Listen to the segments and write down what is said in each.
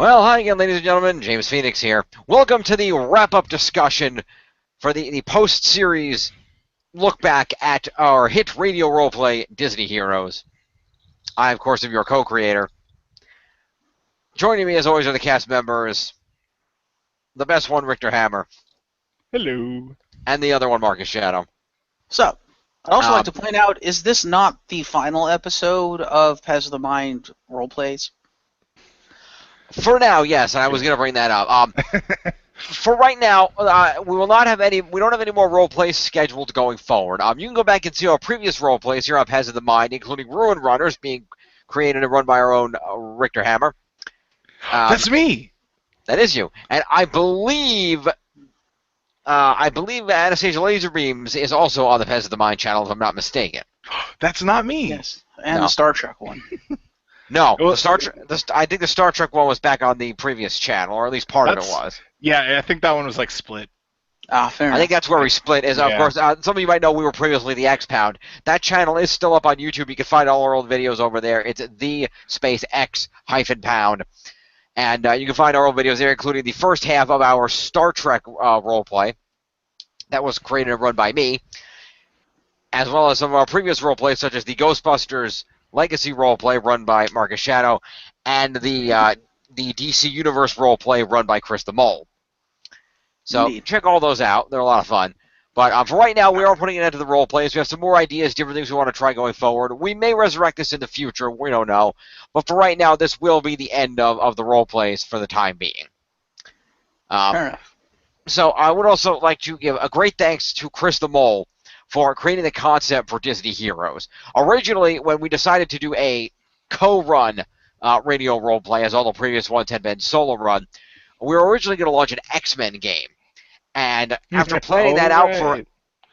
Well, hi again, ladies and gentlemen. James Phoenix here. Welcome to the wrap-up discussion for the post-series look back at our hit radio roleplay, Disney Heroes. I, of course, am your co-creator. Joining me, as always, are the cast members. The best one, Richter Hammer. Hello. And the other one, Marcus Shadow. So, I'd also like to point out, is this not the final episode of Pez of the Mind roleplays? For now, yes, and I was going to bring that up. For right now, we will not have any. We don't have any more role plays scheduled going forward. You can go back and see our previous role plays here on Pez of the Mind, including Ruin Runners, being created and run by our own Richter Hammer. That's me. That is you, and I believe Anastasia Laserbeams is also on the Pez of the Mind channel, if I'm not mistaken. That's not me. Yes, and No. the Star Trek one. No, Well, I think the Star Trek one was back on the previous channel, or at least part of it was. Yeah, I think that one was like split. Fair enough. I think that's where we split. Of Yeah. course, some of you might know we were previously the X Pound. That channel is still up on YouTube. You can find all our old videos over there. It's the space X hyphen pound, and you can find our old videos there, including the first half of our Star Trek roleplay that was created and run by me, as well as some of our previous roleplays, such as the Ghostbusters Legacy roleplay run by Marcus Shadow, and the DC Universe roleplay run by Chris the Mole. So Indeed. check all those out. They're a lot of fun. But for right now, we are putting it into the roleplays. We have some more ideas, different things we want to try going forward. We may resurrect this in the future. We don't know. But for right now, this will be the end of the roleplays for the time being. Fair enough. So I would also like to give a great thanks to Chris the Mole for creating the concept for Disney Heroes. Originally, when we decided to do a co-run radio roleplay, as all the previous ones had been solo run, we were originally going to launch an X-Men game. And after planning that out for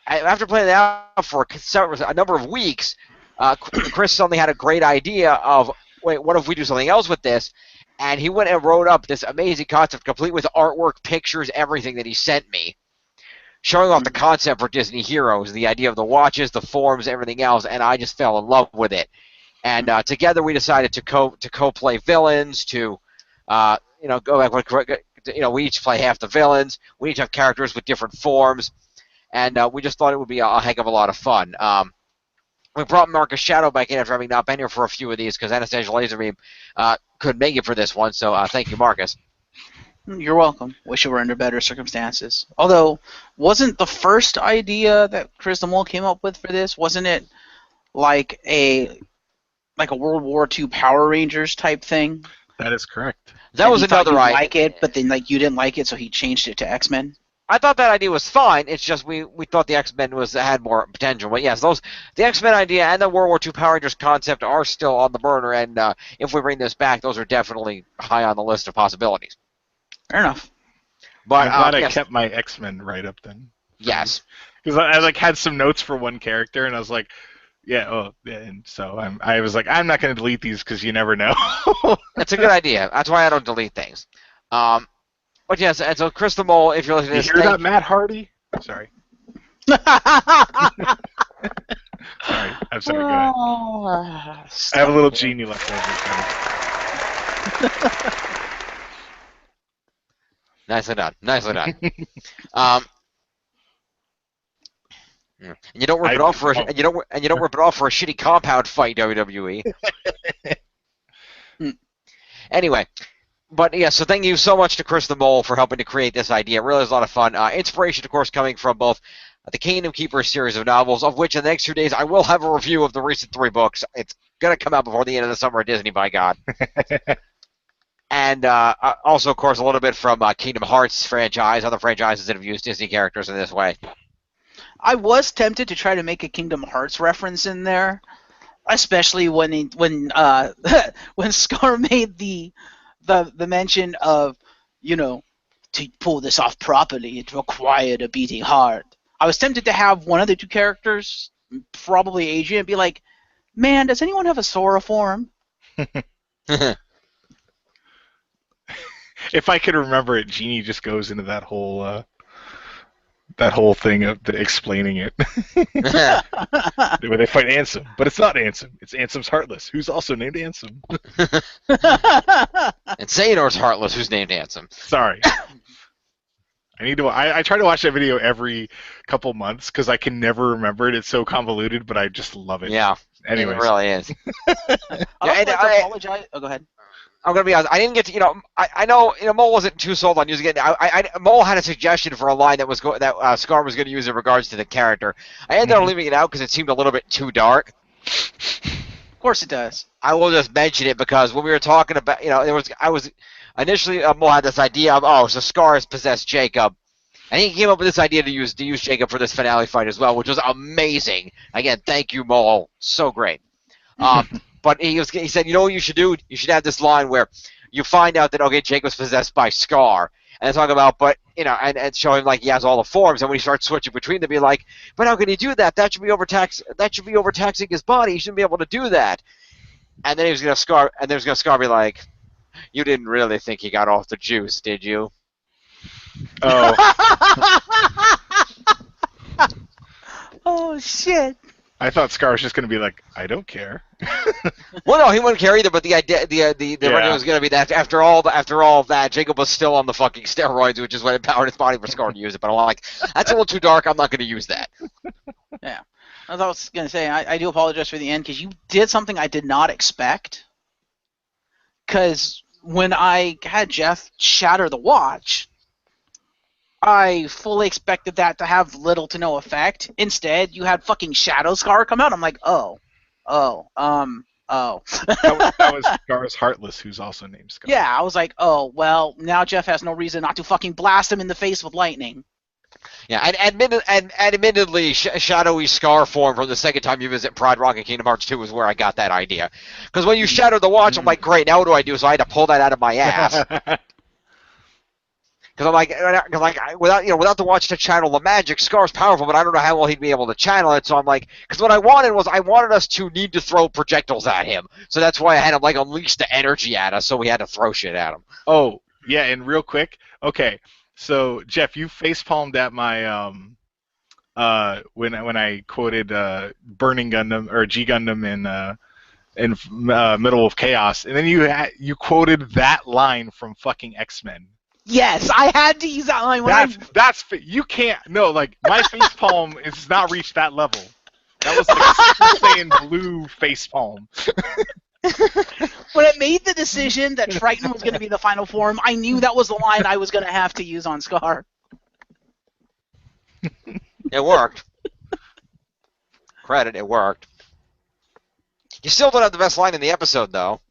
a number of weeks, Chris suddenly had a great idea of, wait, what if we do something else with this? And he went and wrote up this amazing concept, complete with artwork, pictures, everything that he sent me, showing off the concept for Disney Heroes, the idea of the watches, the forms, everything else, and I just fell in love with it. And together we decided to co-play villains, to go back. We each play half the villains. We each have characters with different forms, and we just thought it would be a heck of a lot of fun. We brought Marcus Shadow back in after having not been here for a few of these because Anastasia Laserbeam couldn't make it for this one. So thank you, Marcus. You're welcome. Wish it were under better circumstances. Although, wasn't the first idea that Chris the Mole came up with for this, wasn't it like a World War II Power Rangers type thing? That is correct. That was He thought another you'd idea. like it, but then you didn't like it, so he changed it to X-Men. I thought that idea was fine. It's just we thought the X-Men had more potential. But yes, the X-Men idea and the World War II Power Rangers concept are still on the burner. And if we bring this back, those are definitely high on the list of possibilities. Fair enough. But I'm glad I yes, kept my X-Men right up then. yes. Because I had some notes for one character, and I was like, and so I was like, I'm not going to delete these because you never know. That's a good idea. That's why I don't delete things. But yes, and so Chris the Mole, if you're listening to You this, hear that, Matt Hardy? Sorry. Sorry. I'm sorry. Go ahead. I have a little genie left over. Nicely done. Nicely done. And you don't rip it off for and you don't rip it off for a shitty compound fight, WWE. Anyway, but yeah, so thank you so much to Chris the Mole for helping to create this idea. It really was a lot of fun. Inspiration, of course, coming from both the Kingdom Keepers series of novels, of which in the next 2 days I will have a review of the recent 3 books. It's going to come out before the end of the summer at Disney, by God. And also, of course, a little bit from Kingdom Hearts franchise, other franchises that have used Disney characters in this way. I was tempted to try to make a Kingdom Hearts reference in there, especially when Scar made the mention of, to pull this off properly, it required a beating heart. I was tempted to have one of the 2 characters, probably Adrian, be like, man, does anyone have a Sora form? If I could remember it, Genie just goes into that whole That whole thing of explaining it. Where they fight Ansem. But it's not Ansem. It's Ansem's Heartless, who's also named Ansem. And Xehanor's Heartless, who's named Ansem. Sorry. I try to watch that video every couple months because I can never remember it. It's so convoluted, but I just love it. Yeah. Anyways. It really is. I'd like to apologize. Oh, go ahead. I'm gonna be honest. I didn't get to, I know, Mole wasn't too sold on using it. Mole had a suggestion for a line that Scar was going to use in regards to the character. I ended up leaving it out because it seemed a little bit too dark. Of course it does. I will just mention it because when we were talking about, initially Mole had this idea of, so Scar has possessed Jacob, and he came up with this idea to use Jacob for this finale fight as well, which was amazing. Again, thank you, Mole. So great. But he said, you know what you should do? You should have this line where you find out that, okay, Jacob's possessed by Scar. And talk about, and show him like he has all the forms. And when he starts switching between them, be like, but how can he do that? That should be overtaxing his body. He shouldn't be able to do that. And then there's gonna Scar be like, you didn't really think he got off the juice, did you? Oh. Oh shit. I thought Scar was just going to be like, I don't care. Well, no, he wouldn't care either. But the idea, the argument was going to be that after all that, Jacob was still on the fucking steroids, which is what empowered his body for Scar to use it. But I'm like, that's a little too dark. I'm not going to use that. Yeah, I was going to say I do apologize for the end because you did something I did not expect. Because when I had Jeff shatter the watch, I fully expected that to have little to no effect. Instead, you had fucking Shadow Scar come out. I'm like, oh. That was Scar's Heartless, who's also named Scar. Yeah, I was like, oh, well, now Jeff has no reason not to fucking blast him in the face with lightning. Yeah, and admittedly, shadowy Scar form from the second time you visit Pride Rock and Kingdom Hearts 2 is where I got that idea. Because when you shatter the watch, I'm like, great, now what do I do? So I had to pull that out of my ass. Because I'm like, without the watch to channel the magic, Scar's powerful, but I don't know how well he'd be able to channel it. So I'm like, because what I wanted us to need to throw projectiles at him. So that's why I had him like unleash the energy at us. So we had to throw shit at him. Oh yeah, and real quick, okay. So Jeff, you facepalmed at my when I quoted Burning Gundam or G Gundam in Middle of Chaos, and then you quoted that line from fucking X-Men. Yes, I had to use that line. You can't. No, like my facepalm has not reached that level. That was like Super Saiyan Blue facepalm. When I made the decision that Triton was going to be the final form, I knew that was the line I was going to have to use on Scar. It worked. Credit, it worked. You still don't have the best line in the episode, though.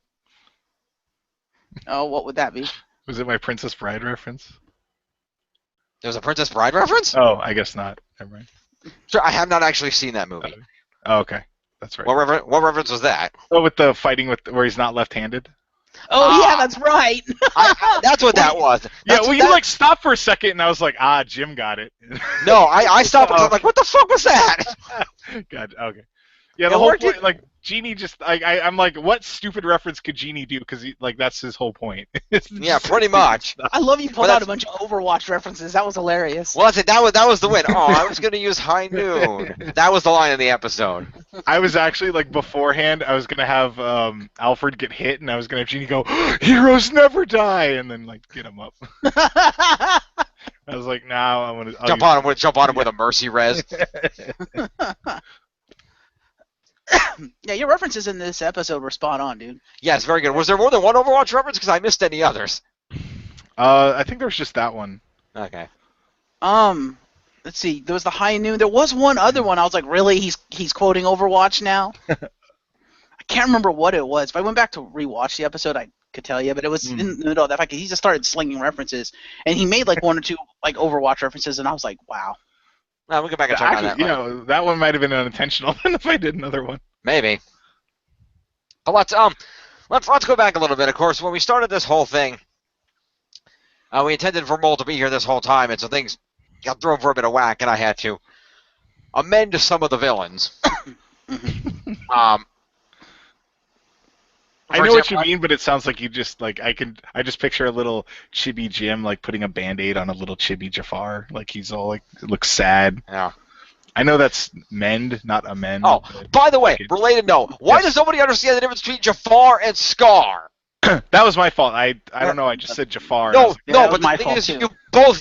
Oh, what would that be? Was it my Princess Bride reference? There was a Princess Bride reference? Oh, I guess not. Never mind. Sure, I have not actually seen that movie. Oh, okay. That's right. What reference was that? Oh, with the fighting where he's not left-handed? Oh, yeah, that's right. That's what that was. You like stopped for a second, and I was like, Jim got it. No, I stopped because I'm like, what the fuck was that? God, okay. Yeah, the whole point, like, Genie just, I'm like, what stupid reference could Genie do? Because, that's his whole point. Yeah, pretty much. I love you pulled out a bunch of Overwatch references. That was hilarious. Well, that was the win. Oh, I was going to use High Noon. That was the line in the episode. I was actually, like, beforehand, I was going to have Alfred get hit, and I was going to have Genie go, heroes never die, and then, like, get him up. I was like, nah, I want to... Jump on him with a mercy res. Yeah, your references in this episode were spot on, dude. Yes, very good. Was there more than one Overwatch reference? Because I missed any others. I think there was just that one. Okay. Let's see. There was the High Noon. There was one other one. I was like, really? He's quoting Overwatch now? I can't remember what it was. If I went back to rewatch the episode, I could tell you. But it was in the middle of that fact. He just started slinging references, and he made like one or two like Overwatch references, and I was like, wow. Well, we'll go back and check on that. That one might have been unintentional if I did another one. Maybe. But let's go back a little bit. Of course, when we started this whole thing, we intended for Mole to be here this whole time, and so things got thrown for a bit of whack, and I had to amend some of the villains. I know what you mean, but it sounds like you just like I just picture a little chibi Jim like putting a Band-Aid on a little chibi Jafar, like he's all like looks sad. Yeah. I know that's mend, not amend. Oh, by the way, related note. Why does nobody understand the difference between Jafar and Scar? That was my fault. I don't know. I just said Jafar. No, Yeah, but my the thing fault is, too.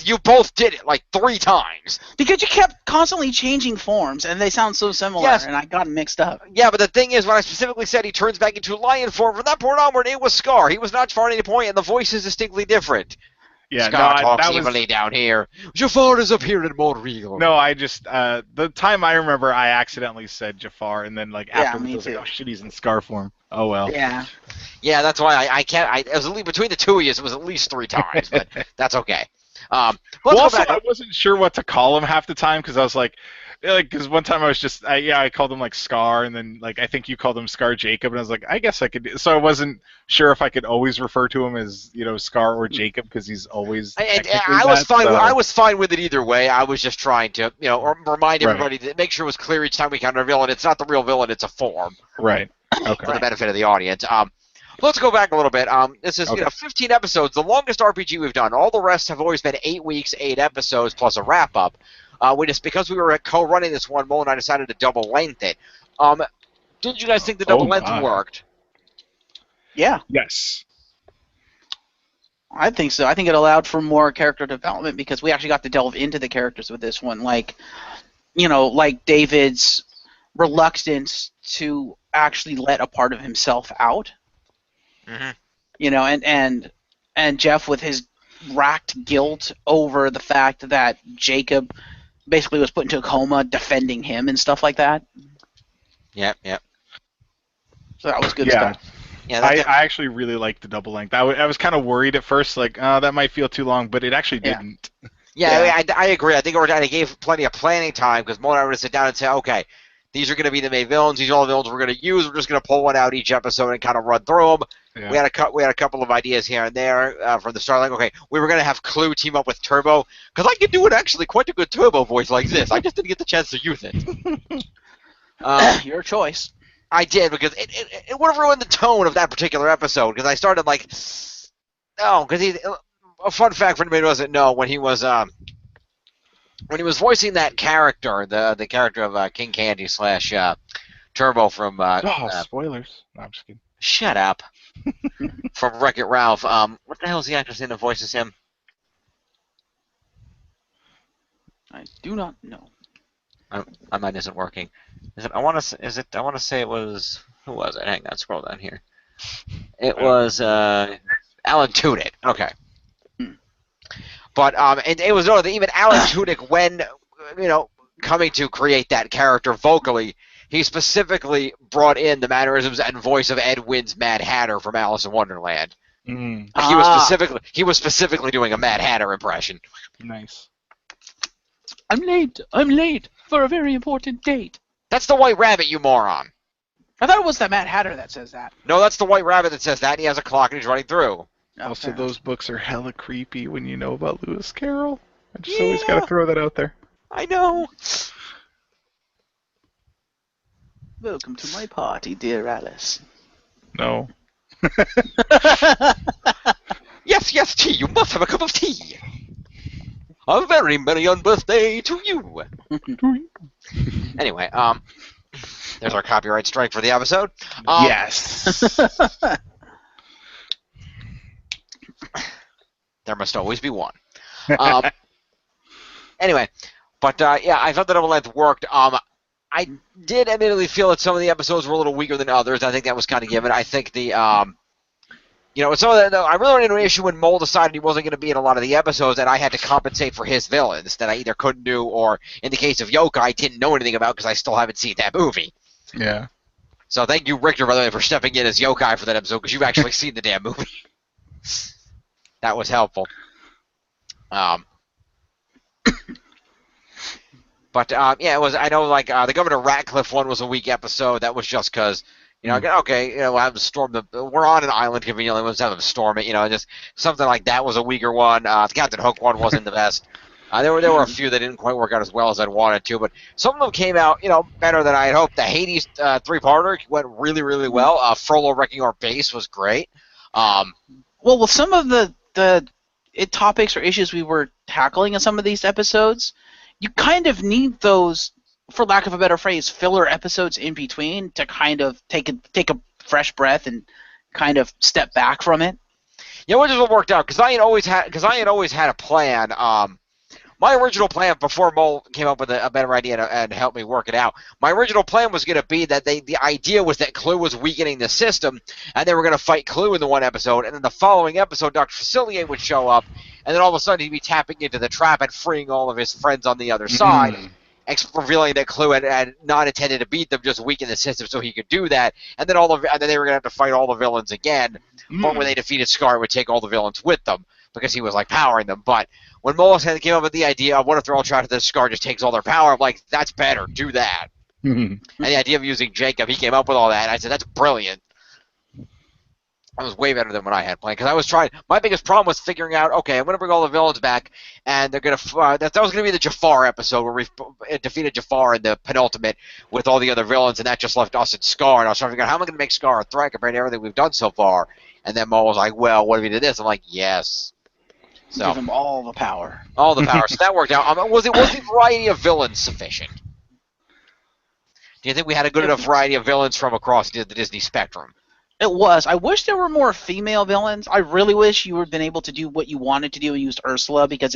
you both did it like 3 times. Because you kept constantly changing forms, and they sound so similar, Yes. and I got mixed up. Yeah, but the thing is, when I specifically said he turns back into lion form, from that point onward, it was Scar. He was not Jafar at any point, and the voice is distinctly different. Yeah, Scar no, talks that was evilly down here. Jafar is up here and more regal. no. I just the time I remember, I accidentally said Jafar, and then like Yeah, afterwards, me I was like, too. oh shit, he's in Scar form. Oh well. Yeah. Yeah, that's why I can't. It was at least, between the two of you, it was at least 3 times, but that's okay. Let's Well, go also, back. I wasn't sure what to call him half the time because I was like, because one time I was just, I called him like Scar, and then like I think you called him Scar Jacob, and I was like, I guess I could. So I wasn't sure if I could always refer to him as Scar or Jacob because he's always. I was fine. So. I was fine with it either way. I was just trying to, remind Right. everybody to make sure it was clear each time we counter a villain. It's not the real villain; it's a form. Right. For Okay. the benefit of the audience. Let's go back a little bit. This is 15 episodes, the longest RPG we've done. All the rest have always been 8 weeks, 8 episodes plus a wrap up. Because we were co-running this one, Mo and I decided to double length it. Did you guys think the double length worked? Yeah, Yes. I think so. I think it allowed for more character development because we actually got to delve into the characters with this one. Like David's reluctance to actually let a part of himself out. Mm-hmm. And Jeff with his racked guilt over the fact that Jacob basically was put into a coma defending him and stuff like that. Yep. So that was good stuff. Yeah, I actually really liked the double length. I was kind of worried at first, like, that might feel too long, but it actually didn't. Yeah. I agree. I think I gave plenty of planning time because Mo and I were to sit down and say, okay, these are going to be the main villains. These are all the villains we're going to use. We're just going to pull one out each episode and kind of run through them. Yeah. We had a couple of ideas here and there from the start. Like, okay, we were going to have Clue team up with Turbo because I could do it actually quite a good Turbo voice like this. I just didn't get the chance to use it. Your choice. I did because it would have ruined the tone of that particular episode because I started like, because a fun fact for anybody who doesn't know when he was voicing that character, the character of King Candy / Turbo from spoilers. No, I'm just kidding. Shut up. From Wreck-It Ralph. What the hell is the actor's name that voices him? I do not know. My mind isn't working. I want to say it was, who was it? Hang on, scroll down here. It was Alan Tudyk. Okay. But and it was noted that even Alan Tudyk, when coming to create that character vocally, he specifically brought in the mannerisms and voice of Ed Wynn's Mad Hatter from Alice in Wonderland. Mm. He was specifically doing a Mad Hatter impression. Nice. I'm late for a very important date. That's the White Rabbit, you moron. I thought it was the Mad Hatter that says that. No, that's the White Rabbit that says that, and he has a clock and he's running through. Also, those books are hella creepy when you know about Lewis Carroll. I just always got to throw that out there. I know. Welcome to my party, dear Alice. No. Yes, tea. You must have a cup of tea. A very merry on birthday to you. Anyway, there's our copyright strike for the episode. Yes. There must always be one. Anyway, but I thought the double length worked. I did admittedly feel that some of the episodes were a little weaker than others. I think that was kind of given. I think some of I really ran into an issue when Mole decided he wasn't going to be in a lot of the episodes, and I had to compensate for his villains that I either couldn't do, or in the case of Yokai, I didn't know anything about because I still haven't seen that movie. Yeah. So thank you, Richter, by the way, for stepping in as Yokai for that episode because you've actually seen the damn movie. That was helpful. But it was. I know, the Governor Ratcliffe one was a weak episode. That was just because, okay, we'll have them storm we're on an island conveniently. We'll just have them storm it. Just something like that was a weaker one. The Captain Hook one wasn't the best. There were a few that didn't quite work out as well as I'd wanted to, but some of them came out, better than I had hoped. The Hades three-parter went really, really well. Frollo wrecking our base was great. Well, with some of the topics or issues we were tackling in some of these episodes, you kind of need those, for lack of a better phrase, filler episodes in between to kind of take a fresh breath and kind of step back from it. Yeah, which is what worked out because I had always had a plan. My original plan before Mole came up with a better idea and helped me work it out. My original plan was going to be that the idea was that Clue was weakening the system, and they were going to fight Clue in the one episode, and then the following episode, Dr. Facilier would show up, and then all of a sudden he'd be tapping into the trap and freeing all of his friends on the other side, revealing that Clue had not intended to beat them, just weaken the system so he could do that, and then they were going to have to fight all the villains again. But when they defeated Scar, it would take all the villains with them because he was like powering them. But when Molos came up with the idea of what if they're all trapped at this, Scar just takes all their power, I'm like, that's better. Do that. And the idea of using Jacob, he came up with all that. And I said, that's brilliant. That was way better than what I had planned because I was trying. My biggest problem was figuring out, okay, I'm going to bring all the villains back, and they're going to. That was going to be the Jafar episode where we defeated Jafar in the penultimate with all the other villains, and that just left us and Scar. And I was trying to figure out how am I going to make Scar a threat compared to everything we've done so far. And then Mo was like, well, what if we did this? I'm like, yes. So, give them all the power. All the power. So that worked out. Was the variety of villains sufficient? Do you think we had a good enough variety of villains from across the Disney spectrum? It was. I wish there were more female villains. I really wish you had been able to do what you wanted to do and used Ursula because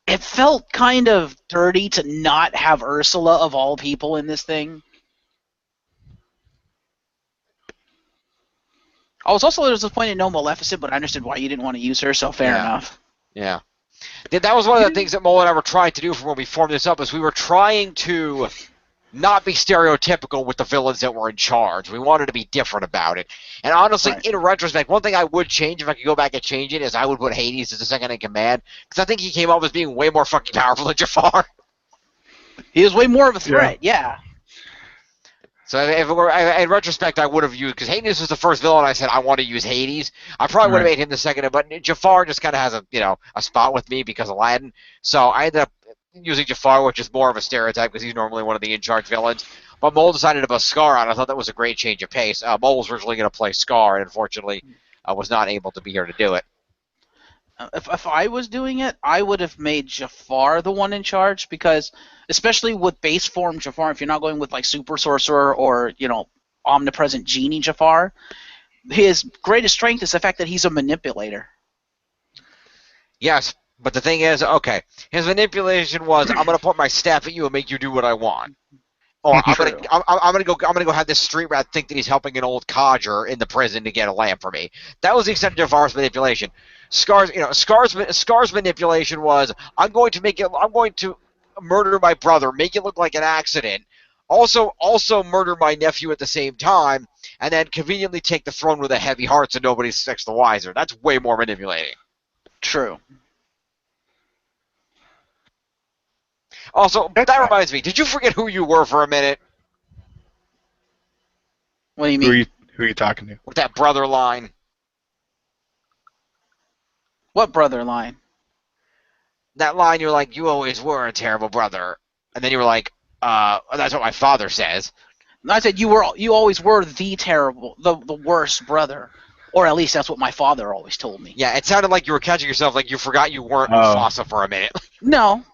it felt kind of dirty to not have Ursula of all people in this thing. I was also disappointed no Maleficent, but I understood why you didn't want to use her, so fair enough. Yeah. That was one of the things that Mole and I were trying to do from when we formed this up, is we were trying to not be stereotypical with the villains that were in charge. We wanted to be different about it. And honestly, in retrospect, one thing I would change if I could go back and change it is I would put Hades as the second in command, because I think he came up as being way more fucking powerful than Jafar. He was way more of a threat, yeah. So if it were, in retrospect, I would have used, because Hades was the first villain I said I want to use Hades. I probably would have made him the second, but Jafar just kind of has a spot with me because of Aladdin. So I ended up using Jafar, which is more of a stereotype because he's normally one of the in-charge villains. But Mole decided to put Scar on. I thought that was a great change of pace. Mole was originally going to play Scar, and unfortunately was not able to be here to do it. If I was doing it, I would have made Jafar the one in charge because, especially with base form Jafar, if you're not going with like Super Sorcerer or Omnipresent Genie Jafar, his greatest strength is the fact that he's a manipulator. Yes, but the thing is, okay, his manipulation was I'm going to put my staff at you and make you do what I want. Or I'm gonna go have this street rat think that he's helping an old codger in the prison to get a lamp for me. That was the extent of Jafar's manipulation. Scar's manipulation was I'm going to murder my brother, make it look like an accident, also murder my nephew at the same time, and then conveniently take the throne with a heavy heart so nobody sticks the wiser. That's way more manipulating. True. Also, that reminds me, did you forget who you were for a minute? What do you mean? Who are you talking to? With that brother line. What brother line? That line, you're like, you always were a terrible brother. And then you were like, that's what my father says. I said you always were the worst brother. Or at least that's what my father always told me. Yeah, it sounded like you were catching yourself, like you forgot you weren't Mufasa for a minute. No.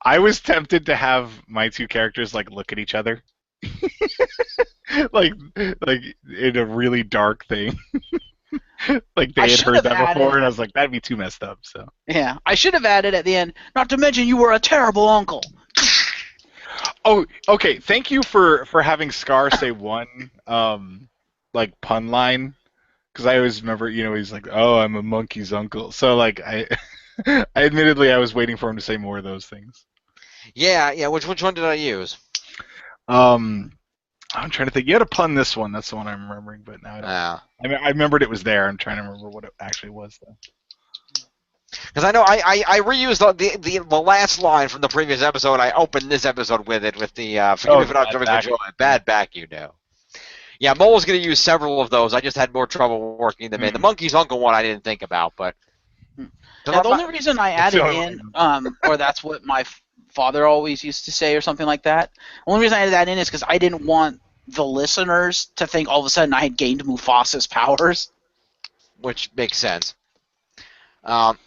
I was tempted to have my two characters look at each other, like in a really dark thing. Like they had heard that before, and I was like, that'd be too messed up. So yeah, I should have added at the end. Not to mention, you were a terrible uncle. Oh, okay. Thank you for having Scar say one pun line, because I always remember, he's like, "Oh, I'm a monkey's uncle." So I admittedly I was waiting for him to say more of those things. Yeah. Which one did I use? I'm trying to think. You had a pun this one. That's the one I'm remembering, but now I don't. I mean, I remembered it was there. I'm trying to remember what it actually was, though. Because I know I reused the last line from the previous episode. I opened this episode with it with the forgive me for not jumping control. Bad back, Yeah, Mole was going to use several of those. I just had more trouble working them in. The monkey's uncle one I didn't think about, but Now, the only reason I That's the added only in, one. or that's what my father always used to say, or something like that. The only reason I added that in is because I didn't want the listeners to think all of a sudden I had gained Mufasa's powers. Which makes sense. Um,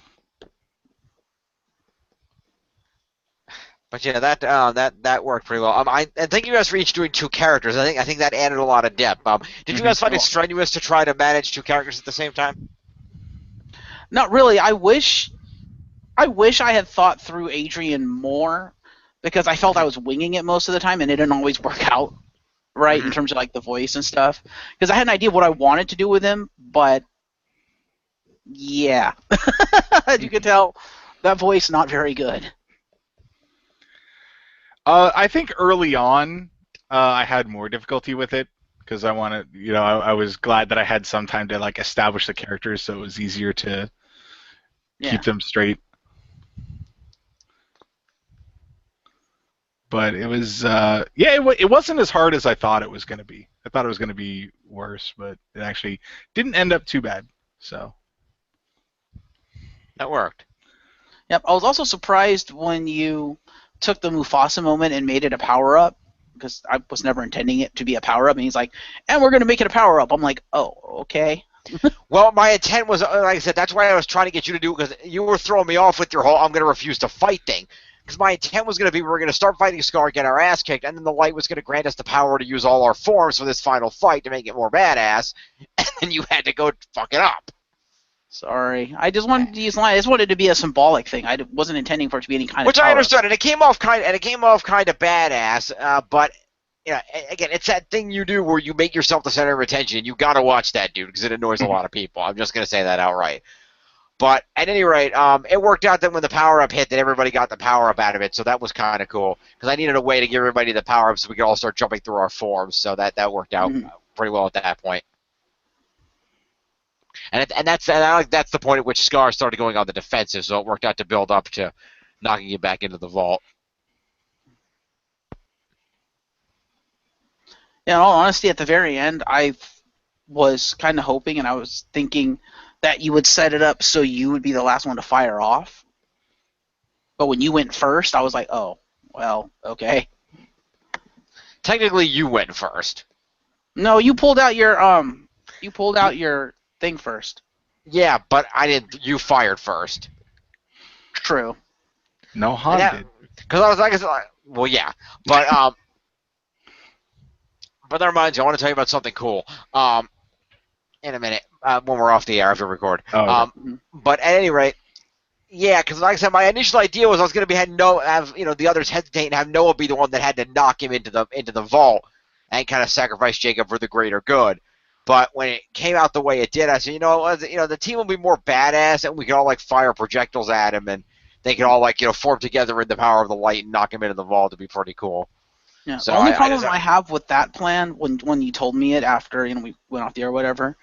but yeah, that worked pretty well. And thank you guys for each doing two characters. I think that added a lot of depth. Did you guys find it strenuous to try to manage two characters at the same time? Not really. I wish I had thought through Adrian more, because I felt I was winging it most of the time, and it didn't always work out right in terms of like the voice and stuff. Because I had an idea of what I wanted to do with him, but yeah, as you can tell, that voice not very good. I think early on, I had more difficulty with it because I wanted, I was glad that I had some time to like establish the characters, so it was easier to keep them straight. But it was, it wasn't as hard as I thought it was going to be. I thought it was going to be worse, but it actually didn't end up too bad. So that worked. Yep. I was also surprised when you took the Mufasa moment and made it a power up, because I was never intending it to be a power up. And he's like, "And we're going to make it a power up." I'm like, "Oh, okay." Well, my intent was, like I said, that's why I was trying to get you to do it, because you were throwing me off with your whole "I'm going to refuse to fight" thing. Because my intent was going to be, we were going to start fighting Scar, get our ass kicked, and then the light was going to grant us the power to use all our forms for this final fight to make it more badass, and then you had to go fuck it up. Sorry, I just wanted to use line. I just wanted it to be a symbolic thing. I wasn't intending for it to be any kind Which of. I understood, and it came off kind of badass. But again, it's that thing you do where you make yourself the center of attention. You got to watch that dude because it annoys a lot of people. I'm just going to say that outright. But at any rate, it worked out that when the power-up hit, that everybody got the power-up out of it, so that was kind of cool. Because I needed a way to give everybody the power-up so we could all start jumping through our forms, so that worked out pretty well at that point. And that's the point at which Scar started going on the defensive, so it worked out to build up to knocking you back into the vault. Yeah, in all honesty, at the very end, I was kind of hoping, and I was thinking that you would set it up so you would be the last one to fire off. But when you went first, I was like, oh, well, okay. Technically, you went first. No, you pulled out your thing first. Yeah, but I didn't. You fired first. True. No, Han did. Because I was like, well, yeah, but that reminds me, I want to tell you about something cool. In a minute, when we're off the air after record. Oh, okay. But at any rate, yeah, because like I said, my initial idea was I was going to have the others hesitate and have Noah be the one that had to knock him into the vault and kind of sacrifice Jacob for the greater good. But when it came out the way it did, I said, the team will be more badass, and we can all like fire projectiles at him, and they can all like form together in the power of the light and knock him into the vault. To be pretty cool. Yeah. So the only problem I have with that plan, when you told me it after we went off the air or whatever,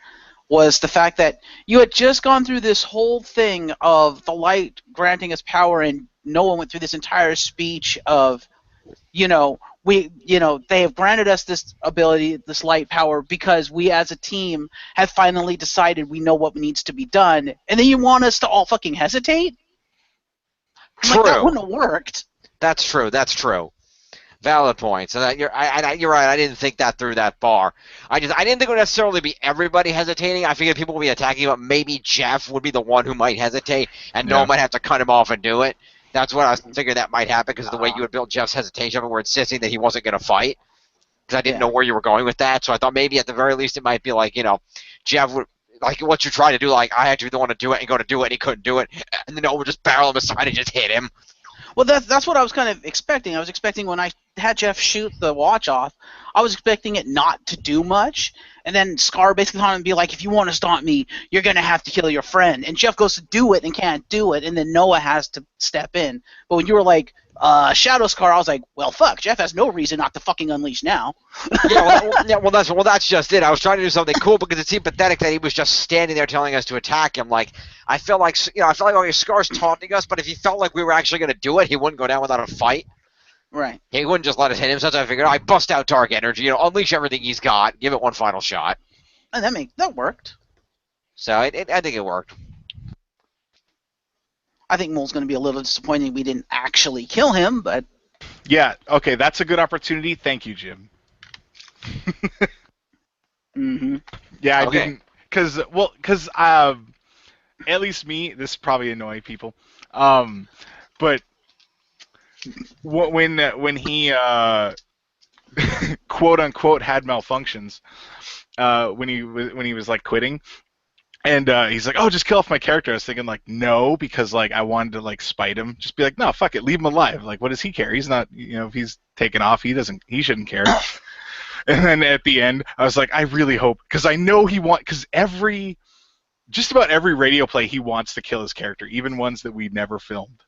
was the fact that you had just gone through this whole thing of the light granting us power, and Noah went through this entire speech of, they have granted us this ability, this light power, because we as a team have finally decided we know what needs to be done, and then you want us to all fucking hesitate? True. Like, that wouldn't have worked. That's true. Valid points. And you're right. I didn't think that through that far. I didn't think it would necessarily be everybody hesitating. I figured people would be attacking, but maybe Jeff would be the one who might hesitate, and Noah might have to cut him off and do it. That's what I was figuring that might happen because of the way you had built Jeff's hesitation, and were insisting that he wasn't going to fight. Because I didn't know where you were going with that, so I thought maybe at the very least it might be like Jeff would. Like what you try to do, like I had to be the one to do it and go to do it, and he couldn't do it, and then Noah would just barrel him aside and just hit him. Well, that's what I was kind of expecting. I was expecting when I had Jeff shoot the watch off, I was expecting it not to do much, and then Scar basically on and be like, if you want to stop me, you're going to have to kill your friend. And Jeff goes to do it and can't do it, and then Noah has to step in. But when you were like, Shadow Scar, I was like, well, fuck, Jeff has no reason not to fucking unleash now. That's just it. I was trying to do something cool because it seemed pathetic that he was just standing there telling us to attack him. Like I felt like Scar's taunting us, but if he felt like we were actually going to do it, he wouldn't go down without a fight. Right. He wouldn't just let us hit him. So I figured, I bust out Dark Energy, unleash everything he's got, give it one final shot. And that worked. So I think it worked. I think Mole's going to be a little disappointed we didn't actually kill him, but Yeah, okay, that's a good opportunity. Thank you, Jim. hmm Yeah, I Okay. didn't, because at least me, this probably annoy people, but when he quote unquote had malfunctions, when he was like quitting, and he's like, "Oh, just kill off my character." I was thinking like, no, because like I wanted to like spite him, just be like, "No, fuck it, leave him alive. Like, what does he care? He's not, if he's taken off, he shouldn't care." And then at the end, I was like, I really hope, because I know because just about every radio play he wants to kill his character, even ones that we never filmed.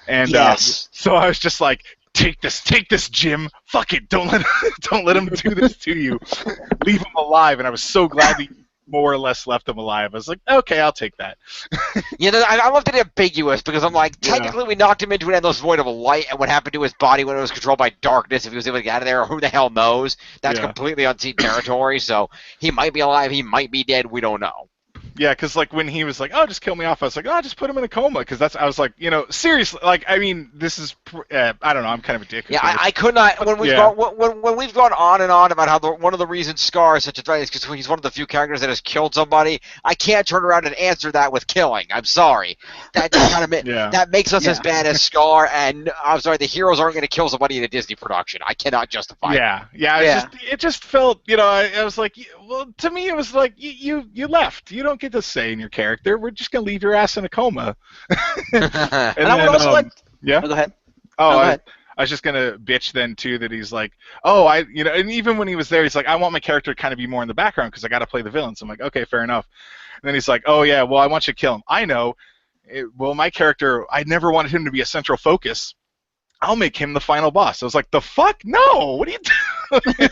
And yes. so I was just like, take this, Jim. Fuck it, don't let him do this to you. Leave him alive. And I was so glad that you more or less left him alive. I was like, okay, I'll take that. Yeah, I left it ambiguous because I'm like, Yeah. technically we knocked him into an endless void of light, and what happened to his body when it was controlled by darkness, if he was able to get out of there, who the hell knows? That's Yeah. completely unseen territory, so he might be alive, he might be dead, we don't know. Yeah, because like when he was like, "Oh, just kill me off," I was like, "Oh, just put him in a coma," because I was like, seriously, like, I mean, this is, I don't know, I'm kind of a dick. Yeah, I could not. When we've Yeah. gone when we've gone on and on about how one of the reasons Scar is such a threat is because he's one of the few characters that has killed somebody. I can't turn around and answer that with killing. I'm sorry. That kind of Yeah. that makes us as Yeah. bad as Scar. And I'm sorry, the heroes aren't going to kill somebody in a Disney production. I cannot justify. Yeah, yeah. Yeah. It just felt, I was like, well, to me, it was like you left. You don't get to say in your character. We're just gonna leave your ass in a coma. And I would also like. yeah. Oh, go ahead. Oh, No, go I, ahead. I was just gonna bitch then too that he's like, oh, and even when he was there, he's like, I want my character to kind of be more in the background because I got to play the villain. So I'm like, okay, fair enough. And then he's like, oh yeah, well, I want you to kill him. I know. Well, my character, I never wanted him to be a central focus. I'll make him the final boss. I was like, the fuck? No! What are you doing?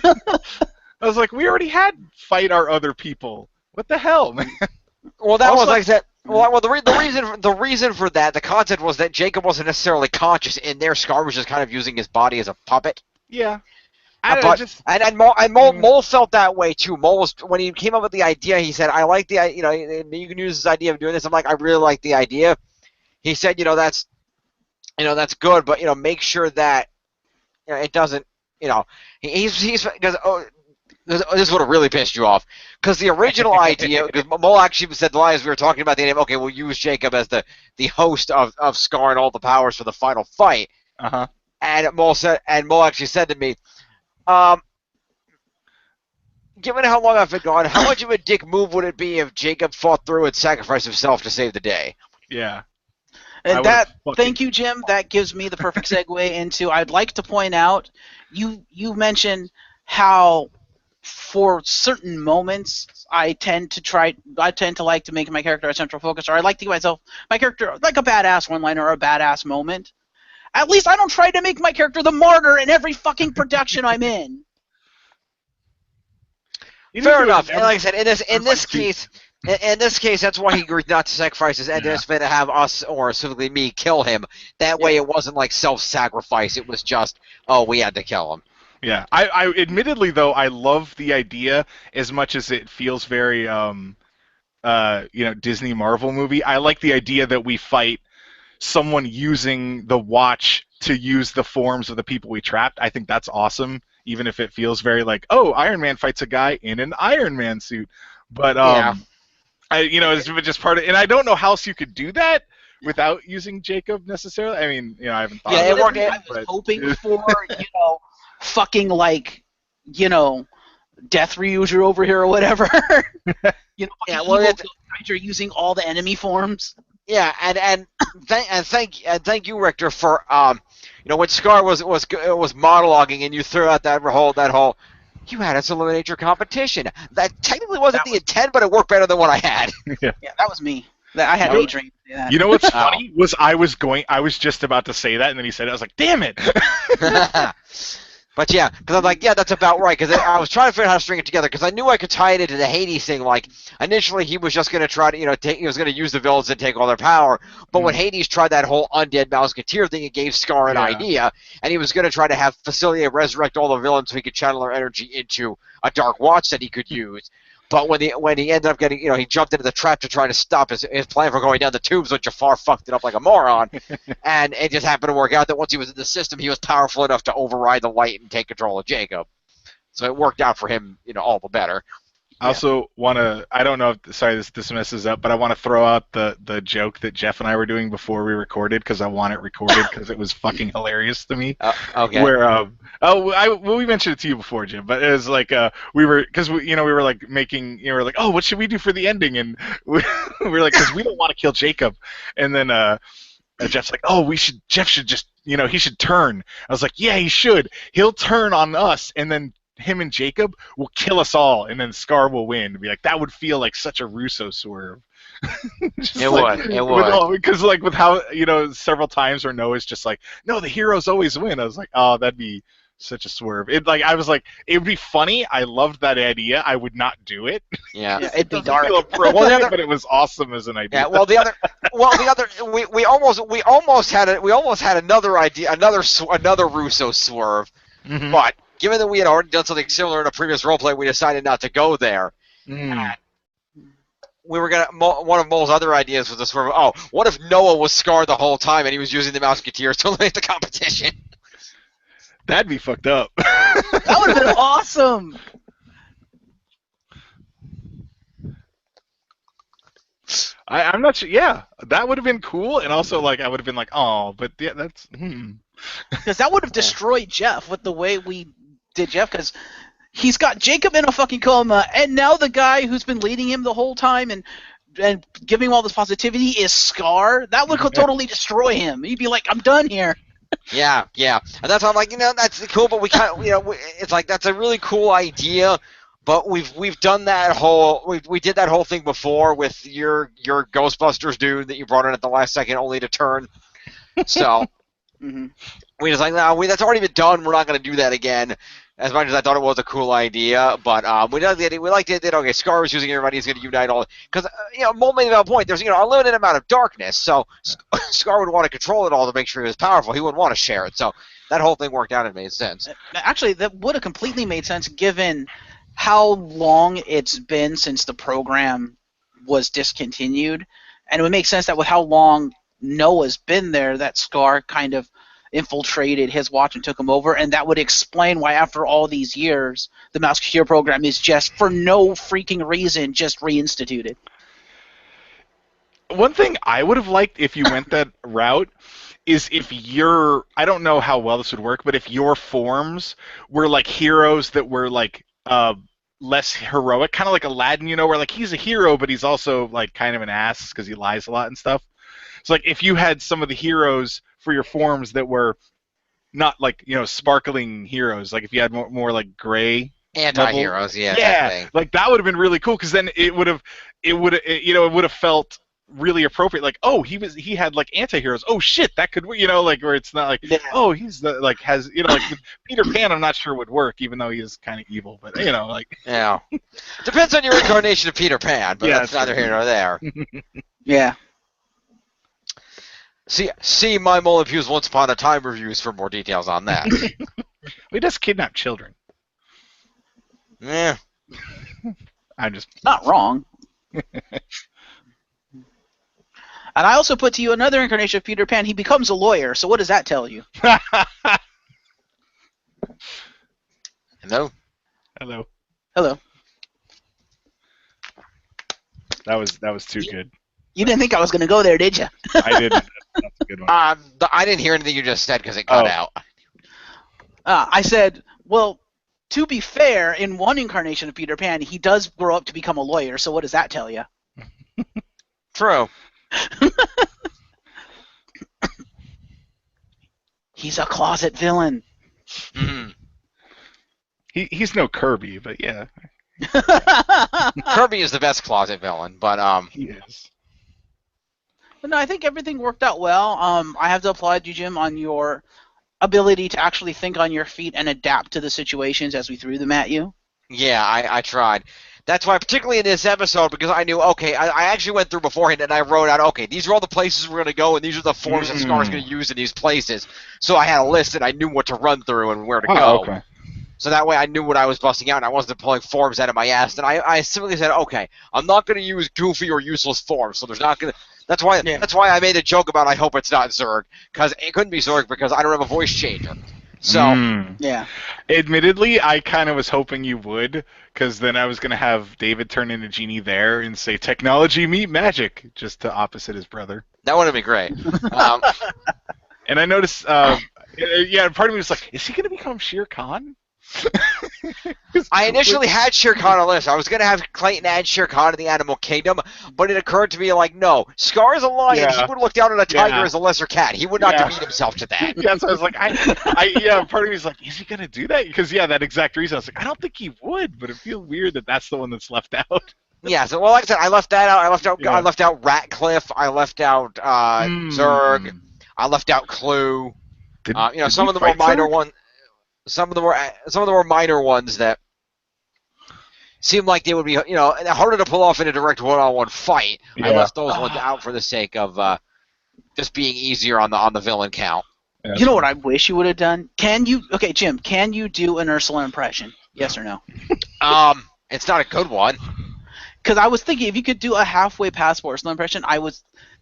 I was like, we already had fight our other people. What the hell, man? Well, that Also- was like I said. Well, the reason for that, the concept was that Jacob wasn't necessarily conscious in there. Scar was just kind of using his body as a puppet. Yeah. Mole felt that way too. Mole was, when he came up with the idea, he said, "I like the you can use this idea of doing this." I'm like, I really like the idea. He said, that's good, but make sure that it doesn't, he's because this is what really pissed you off, because the original idea, because Mole actually said the line as we were talking about the name, okay, we'll use Jacob as the host of Scar and all the powers for the final fight. Uh-huh. And Mole actually said to me, given how long I've been gone, how much of a dick move would it be if Jacob fought through and sacrificed himself to save the day? Yeah. And fucking- thank you, Jim. That gives me the perfect segue into. I'd like to point out, you mentioned how for certain moments I tend to like to make my character a central focus, or I like to give my character like a badass one-liner or a badass moment. At least I don't try to make my character the martyr in every fucking production I'm in. Fair enough. And like I said, in this case, that's why he agreed not to sacrifice his Endless to have us, or specifically me, kill him. That way, it wasn't like self-sacrifice. It was just, we had to kill him. Yeah. I admittedly though, I love the idea as much as it feels very Disney Marvel movie. I like the idea that we fight someone using the watch to use the forms of the people we trapped. I think that's awesome, even if it feels very like, oh, Iron Man fights a guy in an Iron Man suit. But it's just part of, and I don't know how else you could do that without using Jacob necessarily. I mean, I haven't thought. Yeah, of it worked. I was hoping for fucking Death Ryuger over here or whatever. Richter using all the enemy forms. Yeah, and thank you, Richter, for when Scar was monologuing and you threw out that whole you had us eliminate your competition. That technically wasn't the intent, but it worked better than what I had. Yeah, that was me. I had Adrian. Yeah. You know what's funny was I was just about to say that, and then he said it. I was like, damn it. But yeah, because I'm like, yeah, that's about right. Because I was trying to figure out how to string it together. Because I knew I could tie it into the Hades thing. Like initially, he was just going to try to, he was going to use the villains and take all their power. But when Hades tried that whole undead Mouseketeer thing, it gave Scar an idea, and he was going to try to have Facilier resurrect all the villains so he could channel their energy into a Dark Watch that he could use. But when he ended up getting, he jumped into the trap to try to stop his plan from going down the tubes, when Jafar fucked it up like a moron, and it just happened to work out that once he was in the system, he was powerful enough to override the light and take control of Jacob. So it worked out for him, all the better. I also want to, I don't know if, sorry, this messes up, but I want to throw out the joke that Jeff and I were doing before we recorded, because I want it recorded because it was fucking hilarious to me. Okay. Where, we mentioned it to you before, Jim, but it was like, we were like making, we were like, oh, what should we do for the ending? And we were like, because we don't want to kill Jacob. And then, Jeff's like, oh, Jeff should just, he should turn. I was like, yeah, he should. He'll turn on us, and then him and Jacob will kill us all, and then Scar will win. Be like, that would feel like such a Russo swerve. It would. Because with how several times where Noah's just like, no, the heroes always win. I was like, oh, that'd be such a swerve. I was like, it would be funny. I loved that idea. I would not do it. Yeah, it'd be dark. But it was awesome as an idea. Yeah. We almost had another idea, another Russo swerve, Mm-hmm. but given that we had already done something similar in a previous roleplay, we decided not to go there. Mm. We were one of Mole's other ideas was this sort of, oh, what if Noah was Scar the whole time and he was using the Musketeers to eliminate the competition? That'd be fucked up. That would have been awesome. I'm not sure. Yeah, that would have been cool, and also I would have been like, oh, but yeah, that's. Because that would have destroyed Jeff with the way we did Jeff, because he's got Jacob in a fucking coma, and now the guy who's been leading him the whole time and giving him all this positivity is Scar. That would totally destroy him. He'd be like, I'm done here. Yeah, and that's why I'm like, that's cool, but we kind of, it's like that's a really cool idea, but we've done that we did that whole thing before with your Ghostbusters dude that you brought in at the last second only to turn. So. Mm-hmm. We just like, no, that's already been done. We're not going to do that again. As much as I thought it was a cool idea, but we liked it. Okay, Scar was using everybody. He's going to unite all. Because Mole made a point. There's a limited amount of darkness, so Scar would want to control it all to make sure he was powerful. He wouldn't want to share it. So that whole thing worked out and made sense. Actually, that would have completely made sense given how long it's been since the program was discontinued, and it would make sense that with how long Noah's been there, that Scar kind of infiltrated his watch and took him over, and that would explain why after all these years the Musketeer program is just for no freaking reason just reinstituted. One thing I would have liked if you went that route is if I don't know how well this would work, but if your forms were like heroes that were less heroic, kind of like Aladdin, where he's a hero but he's also kind of an ass because he lies a lot and stuff. So if you had some of the heroes for your forms that were not sparkling heroes, if you had more gray anti-heroes, that would have been really cool, because then it would have felt really appropriate. Oh, he had anti-heroes. Oh shit, that could where it's not oh, he's the has with Peter Pan, I'm not sure would work, even though he is kind of evil, but yeah, depends on your incarnation of Peter Pan, but that's neither here nor there. Yeah. See my Mole and Pew's Once Upon a Time reviews for more details on that. We just kidnap children. Yeah. I'm just not wrong. And I also put to you another incarnation of Peter Pan. He becomes a lawyer. So what does that tell you? Hello. Hello. Hello. That was too good. You didn't think I was going to go there, did you? I didn't. That's a good one. I didn't hear anything you just said because it cut out. I said, well, to be fair, in one incarnation of Peter Pan, he does grow up to become a lawyer, so what does that tell you? True. He's a closet villain. Mm-hmm. He's no Kirby, but yeah. Kirby is the best closet villain, but he is. But no, I think everything worked out well. I have to applaud you, Jim, on your ability to actually think on your feet and adapt to the situations as we threw them at you. Yeah, I tried. That's why, particularly in this episode, because I knew, okay, I actually went through beforehand and I wrote out, okay, these are all the places we're going to go and these are the forms that Scar's going to use in these places. So I had a list and I knew what to run through and where to go. Okay. So that way I knew what I was busting out and I wasn't pulling forms out of my ass. And I simply said, okay, I'm not going to use goofy or useless forms. So there's not going to. That's why I made a joke about I hope it's not Zurg, because it couldn't be Zurg because I don't have a voice changer. So Yeah. Admittedly, I kind of was hoping you would, because then I was going to have David turn into Genie there and say, technology meet magic, just to opposite his brother. that would have been great. And I noticed, yeah, part of me was like, is he going to become Shere Khan? I initially had Shere Khan on the list. I was going to have Clayton add Shere Khan in the Animal Kingdom, but it occurred to me, like, no, Scar is a lion. Yeah. He would look down on a tiger Yeah. as a lesser cat. He would not Yeah. demean himself to that. Yeah, so I was like, yeah, part of me was like, is he going to do that? Because, yeah, that exact reason. I was like, I don't think he would, but it feels weird that that's the one that's left out. Yeah, so, well, like I said, I left that out. Yeah. I left out Ratcliffe. I left out Zurg. I left out Clue. Did Some we of the more fight minor Zurg? ones. Some of the more minor ones that seem like they would be, harder to pull off in a direct one-on-one fight. I Yeah. left those ones out for the sake of just being easier on the villain count. Yeah, You know what I wish you would have done? Okay, Jim, can you do an Ursula impression? Yes or no? It's not a good one. Because I was thinking if you could do a halfway past Ursula impression,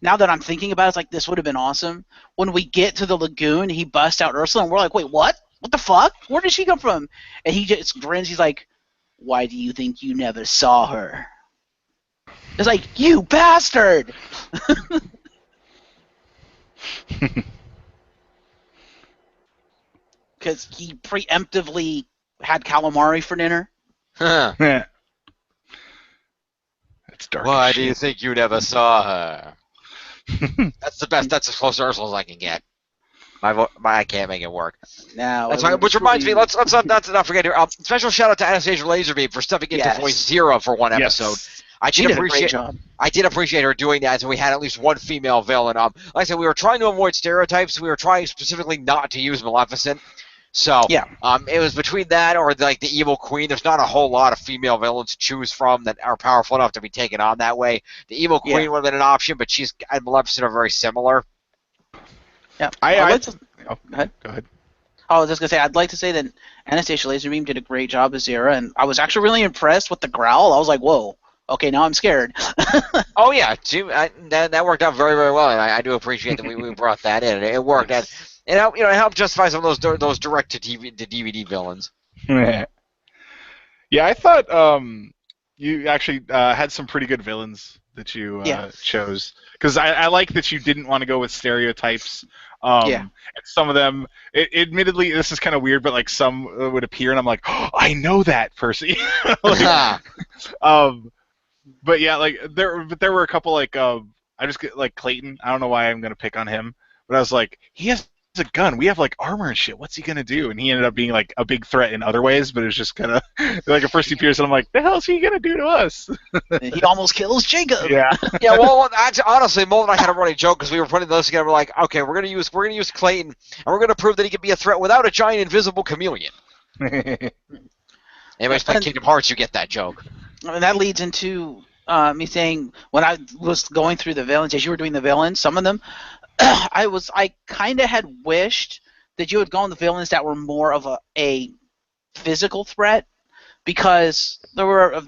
now that I'm thinking about it, it's like this would have been awesome. When we get to the lagoon, he busts out Ursula, and we're like, wait, what? What the fuck? Where did she come from? And he just grins. He's like, why do you think you never saw her? It's like, you bastard! Because he preemptively had calamari for dinner. Huh. Yeah. That's dark. Why as do you shit. think you never saw her? That's the best. That's as close to Ursula as I can get. I can't make it work. Now, That's right. Which reminds me, let's not forget here. Special shout out to Anastasia Laserbeam for stepping in to Yes. voice Zero for one episode. Yes. she did a great job. I did appreciate her doing that, so we had at least one female villain. Like I said, we were trying to avoid stereotypes. We were trying specifically not to use Maleficent. So Yeah. it was between that or like the Evil Queen. There's not a whole lot of female villains to choose from that are powerful enough to be taken on that way. The Evil Queen Yeah. would have been an option, but she's and Maleficent are very similar. Yeah. Oh, Go ahead. Go ahead. I was just gonna say, I'd like to say that Anastasia Laserbeam did a great job as Zira, and I was actually really impressed with the growl. I was like, whoa, okay, now I'm scared. Oh yeah, that worked out very, very well, and I do appreciate that we brought that in. It worked, and it helped justify some of those direct to DVD villains. Yeah, I thought you actually had some pretty good villains that you chose, because I like that you didn't want to go with stereotypes. And some of them, admittedly, this is kind of weird, but like some would appear, and I'm like, oh, I know that person. But yeah, like there were a couple like I just get like Clayton. I don't know why I'm gonna pick on him, but I was like, he has a gun. We have like armor and shit. What's he gonna do? And he ended up being like a big threat in other ways, but it was just kind of like at first he appears, and I'm like, the hell is he gonna do to us? He almost kills Jacob. Yeah. Yeah, well, actually, honestly, Mo and I had a running joke because we were putting those together. We're like, okay, we're gonna use Clayton, and we're gonna prove that he can be a threat without a giant invisible chameleon. Anybody's played Kingdom Hearts, you get that joke. And that leads into me saying, when I was going through the villains, as you were doing the villains, some of them, I kind of had wished that you had gone with villains that were more of a physical threat, because there were a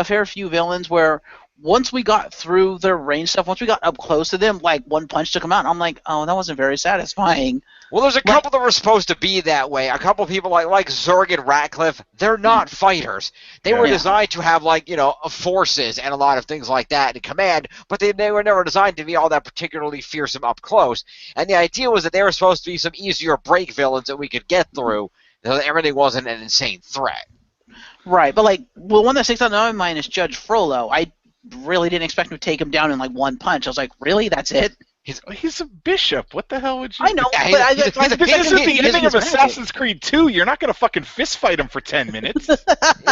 fair few villains where once we got through their range stuff, once we got up close to them, like one punch took them out, and I'm like, oh, that wasn't very satisfying. Well, there's a couple that were supposed to be that way. A couple people like Zurg and Ratcliffe, they're not fighters. They were designed to have forces and a lot of things like that in command, but they were never designed to be all that particularly fearsome up close. And the idea was that they were supposed to be some easier break villains that we could get through, so that everything wasn't an insane threat. Right, but one that sticks out in my mind is Judge Frollo. I really didn't expect him to take him down in one punch. I was like, really? That's it? He's a bishop. What the hell would you? I know, Yeah, but This isn't the ending of magic. Assassin's Creed 2. You're not gonna fucking fist fight him for 10 minutes.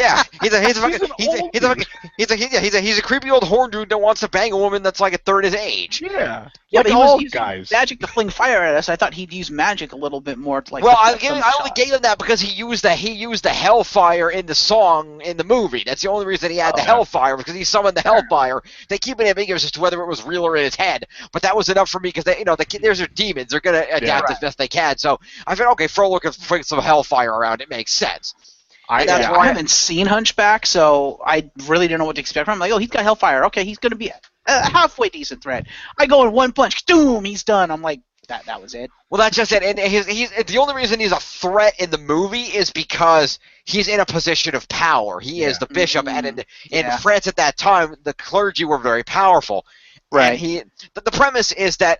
Yeah, he's a creepy old horn dude that wants to bang a woman that's like a third his age. Yeah, Yeah, like but he all was using guys. magic to fling fire at us. I thought he'd use magic a little bit more to Well, I deflect some only shots. gave him that because he used the hellfire in the song in the movie. That's the only reason he had the hellfire, because he summoned the hellfire. They keep it ambiguous as to whether it was real or in his head, but that was enough for me because there's demons. They're gonna adapt as best they can. So I thought, okay, Frollo can bring some hellfire around. It makes sense. And that's I why haven't seen Hunchback, so I really didn't know what to expect from him. I'm like, oh, he's got Hellfire. Okay, he's going to be a halfway decent threat. I go in one punch, boom, he's done. I'm like, that was it. well, that's just it. And he's the only reason he's a threat in the movie is because he's in a position of power. He is the bishop, and in Yeah. France at that time, the clergy were very powerful. Right. And the premise is that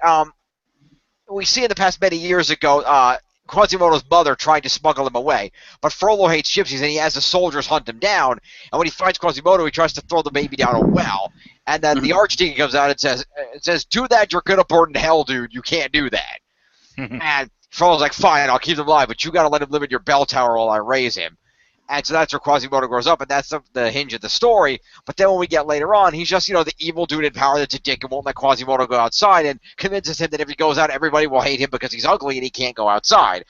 we see in the past many years ago, Quasimodo's mother tried to smuggle him away, but Frollo hates gypsies, and he has the soldiers hunt him down. And when he finds Quasimodo, he tries to throw the baby down a well. And then the archdeacon comes out and says, "Do that, you're gonna burn in hell, dude. You can't do that." And Frollo's like, "Fine, I'll keep him alive, but you gotta let him live in your bell tower while I raise him." And so that's where Quasimodo grows up, and that's the hinge of the story. But then when we get later on, he's just, the evil dude in power that's a dick and won't let Quasimodo go outside, and convinces him that if he goes out, everybody will hate him because he's ugly and he can't go outside.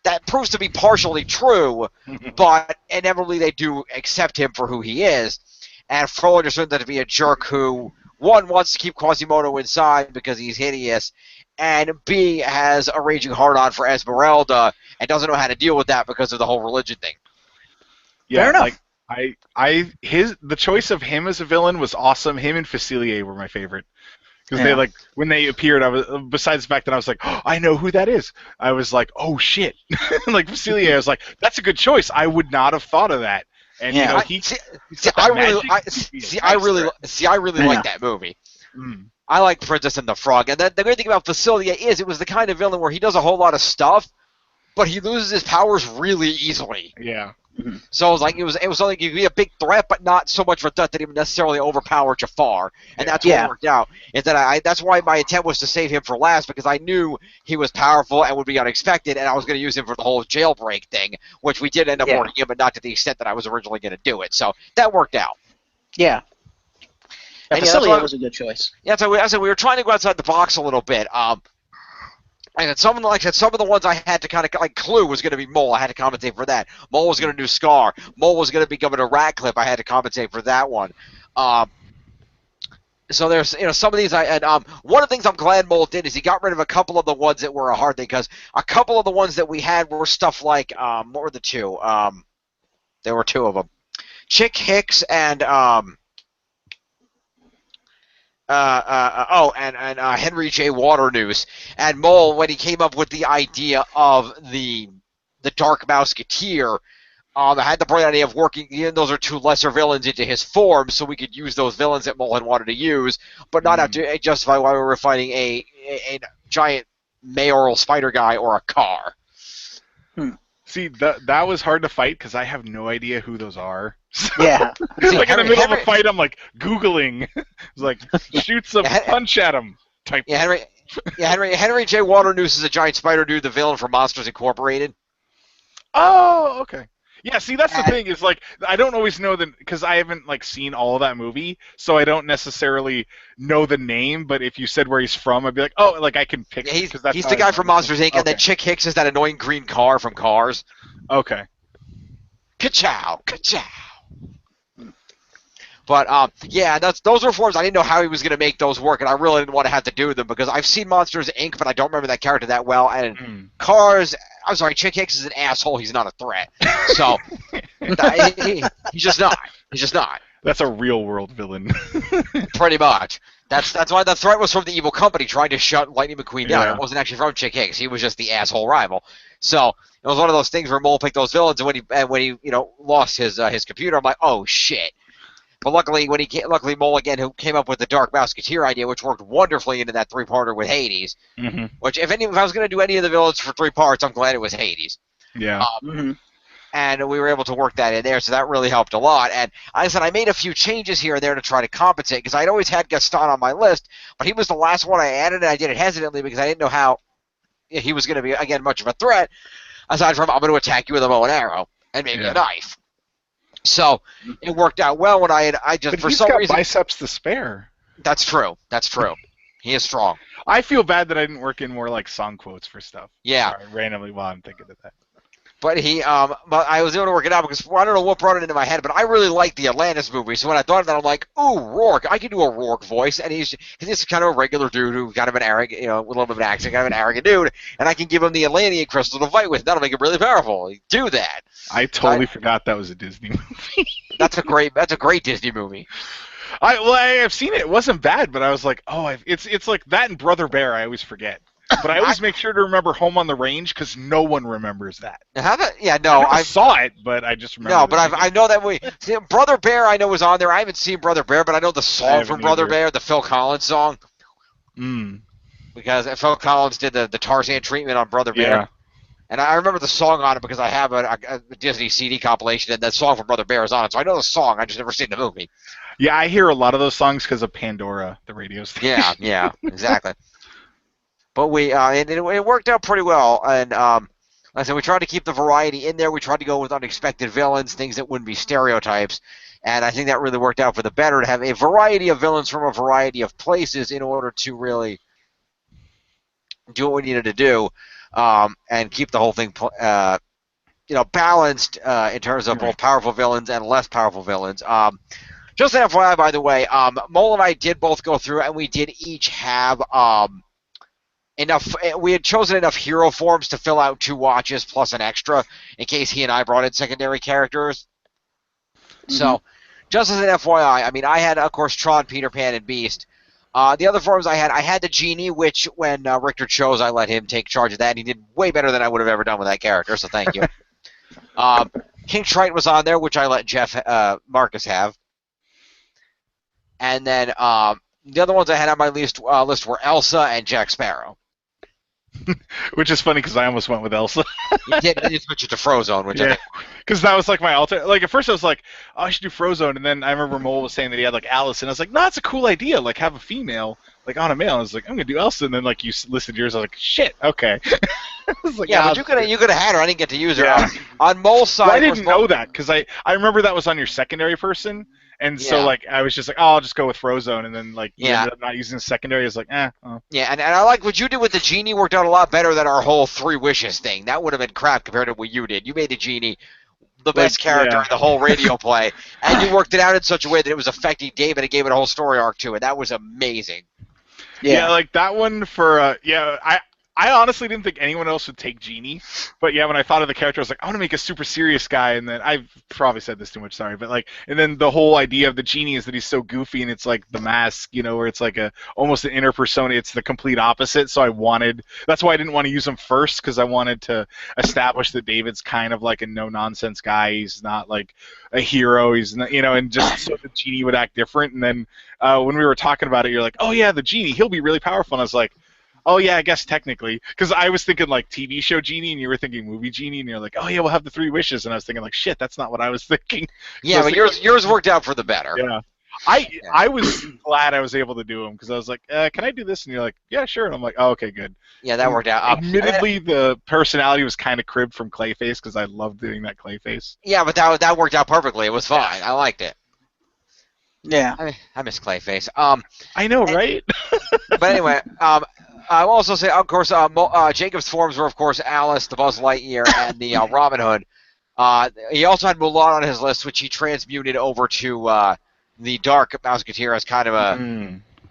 That proves to be partially true, but inevitably they do accept him for who he is. And Frollo just learned that to be a jerk who, one, wants to keep Quasimodo inside because he's hideous, and B, has a raging hard-on for Esmeralda and doesn't know how to deal with that because of the whole religion thing. Fair enough. Like the choice of him as a villain was awesome. Him and Facilier were my favorite because Yeah. when they appeared, I was, besides the fact that I was like, oh, I know who that is. I was like, oh shit, like Facilier. I was like, that's a good choice. I would not have thought of that. And Yeah. I really like that movie. I like Princess and the Frog, and the great thing about Facilier is it was the kind of villain where he does a whole lot of stuff, but he loses his powers really easily. Yeah. So it was something you could be a big threat, but not so much of a threat that he would necessarily overpower Jafar, and that's what worked out. Is that that's why my intent was to save him for last, because I knew he was powerful and would be unexpected, and I was going to use him for the whole jailbreak thing, which we did end up warning him, but not to the extent that I was originally going to do it. So that worked out. Yeah. And Facilier was a good choice. Yeah, so I said we were trying to go outside the box a little bit. And some of the ones I had to kind of, like Clue was going to be Mole. I had to compensate for that. Mole was going to do Scar. Mole was going to be Governor Ratcliffe. I had to compensate for that one. So there's some of these one of the things I'm glad Mole did is he got rid of a couple of the ones that were a hard thing, because a couple of the ones that we had were stuff like what were the two? There were two of them, Chick Hicks and Henry J. Waternoose. And Mole, when he came up with the idea of the Dark Mouseketeer, I had the bright idea of working those are two lesser villains into his form, so we could use those villains that Mole had wanted to use, but not have to justify why we were fighting a giant mayoral spider guy or a car. See, that was hard to fight because I have no idea who those are. Yeah. Like in the middle of a fight, I'm like Googling. It's like shoots a punch at him. Type. Yeah, Henry J. Waternoose is a giant spider dude, the villain from Monsters Incorporated. Oh, okay. Yeah, see, that's the thing is like I don't always know because I haven't seen all of that movie, so I don't necessarily know the name. But if you said where he's from, I'd be like, oh, I can pick. Yeah, he's the guy from Monsters Inc. Okay. And then Chick Hicks is that annoying green car from Cars. Okay. Ka-chow, ka-chow. But those were forms. I didn't know how he was going to make those work, and I really didn't want to have to do them because I've seen Monsters Inc., but I don't remember that character that well. And Cars, I'm sorry, Chick Hicks is an asshole. He's not a threat. So he's just not. He's just not. That's a real world villain. Pretty much. That's why the threat was from the evil company trying to shut Lightning McQueen down. Yeah. It wasn't actually from Chick Hicks. He was just the asshole rival. So it was one of those things where Mole picked those villains, and when he lost his computer, I'm like, oh shit. But luckily, Mole again, who came up with the Dark Mouseketeer idea, which worked wonderfully into that three-parter with Hades. Which, if I was going to do any of the villains for 3 parts, I'm glad it was Hades. Yeah. And we were able to work that in there, so that really helped a lot. And like I said, I made a few changes here and there to try to compensate, because I'd always had Gaston on my list, but he was the last one I added, and I did it hesitantly because I didn't know how he was going to be, again, much of a threat, aside from I'm going to attack you with a bow and arrow and maybe a knife. So it worked out well when I just, but for he's some got reason, biceps to spare. That's true. He is strong. I feel bad that I didn't work in more song quotes for stuff. Yeah. Sorry, randomly while I'm thinking of that. But but I was able to work it out because I don't know what brought it into my head, but I really liked the Atlantis movie. So when I thought of that, I'm like, ooh, Rourke, I can do a Rourke voice, and he's kind of a regular dude who kind of an arrogant, with a little bit of an accent, kind of an arrogant dude, and I can give him the Atlantean crystal to fight with. That'll make him really powerful. Do that. I totally forgot that was a Disney movie. That's a great Disney movie. I've seen it. It wasn't bad, but I was like, it's like that and Brother Bear. I always forget. But I always make sure to remember Home on the Range because no one remembers that. I saw it, but I just remember. No, but I know that movie. See, Brother Bear I know was on there. I haven't seen Brother Bear, but I know the song from Brother Bear, the Phil Collins song. Because Phil Collins did the Tarzan treatment on Brother Bear. Yeah. And I remember the song on it because I have a Disney CD compilation, and that song from Brother Bear is on it. So I know the song. I just never seen the movie. Yeah, I hear a lot of those songs because of Pandora, the radio station. Yeah, exactly. But it worked out pretty well, and like I said, we tried to keep the variety in there. We tried to go with unexpected villains, things that wouldn't be stereotypes, and I think that really worked out for the better to have a variety of villains from a variety of places in order to really do what we needed to do, and keep the whole thing, balanced in terms of both powerful villains and less powerful villains. Just an FYI, by the way, Mole and I did both go through, and we did each have enough. We had chosen enough hero forms to fill out 2 watches plus an extra in case he and I brought in secondary characters. Mm-hmm. So, just as an FYI, I mean, I had, of course, Tron, Peter Pan, and Beast. The other forms I had the Genie, which when Richter chose, I let him take charge of that, and he did way better than I would have ever done with that character, so thank you. King Triton was on there, which I let Marcus have. And then the other ones I had on my list were Elsa and Jack Sparrow. Which is funny because I almost went with Elsa. You did, and you switched it to Frozone, which I think. Because that was like my alter. Like at first I was like, oh, I should do Frozone, and then I remember Mole was saying that he had like Alice, and I was like, no, that's a cool idea. Like have a female like on a male. I was like, I'm gonna do Elsa, and then like you listed yours. I was like, shit, okay. I was like, but you could have had her. I didn't get to use her. Yeah. On Mole's side, I didn't know that because I remember that was on your secondary person. And so, like, I was just like, oh, I'll just go with Frozone, and then, like, you ended up not using the secondary. I was like, oh. Yeah, and I like what you did with the Genie worked out a lot better than our whole 3 wishes thing. That would have been crap compared to what you did. You made the Genie the best character in the whole radio play, and you worked it out in such a way that it was affecting David and gave it a whole story arc, too, and that was amazing. Yeah, like, that one for, I honestly didn't think anyone else would take Genie, but yeah, when I thought of the character, I was like, I want to make a super serious guy, and then I've probably said this too much, sorry, but like, and then the whole idea of the Genie is that he's so goofy, and it's like the mask, where it's like almost an inner persona. It's the complete opposite. So that's why I didn't want to use him first, because I wanted to establish that David's kind of like a no nonsense guy. He's not like a hero. He's not, and just so the Genie would act different. And then when we were talking about it, you're like, oh yeah, the Genie, he'll be really powerful. And I was like, oh, yeah, I guess technically. Because I was thinking, like, TV show Genie, and you were thinking movie Genie, and you're like, oh, yeah, we'll have the 3 wishes. And I was thinking, like, shit, that's not what I was thinking. Yeah, but yours worked out for the better. Yeah. I was glad I was able to do them, because I was like, can I do this? And you're like, yeah, sure. And I'm like, oh, okay, good. Yeah, that worked out. Admittedly, the personality was kind of cribbed from Clayface, because I loved doing that Clayface. Yeah, but that worked out perfectly. It was fine. I liked it. Yeah. I miss Clayface. I know, right? But anyway, I will also say, of course, Jacob's forms were, of course, Alice, the Buzz Lightyear, and the Robin Hood. He also had Mulan on his list, which he transmuted over to the Dark Musketeer as kind of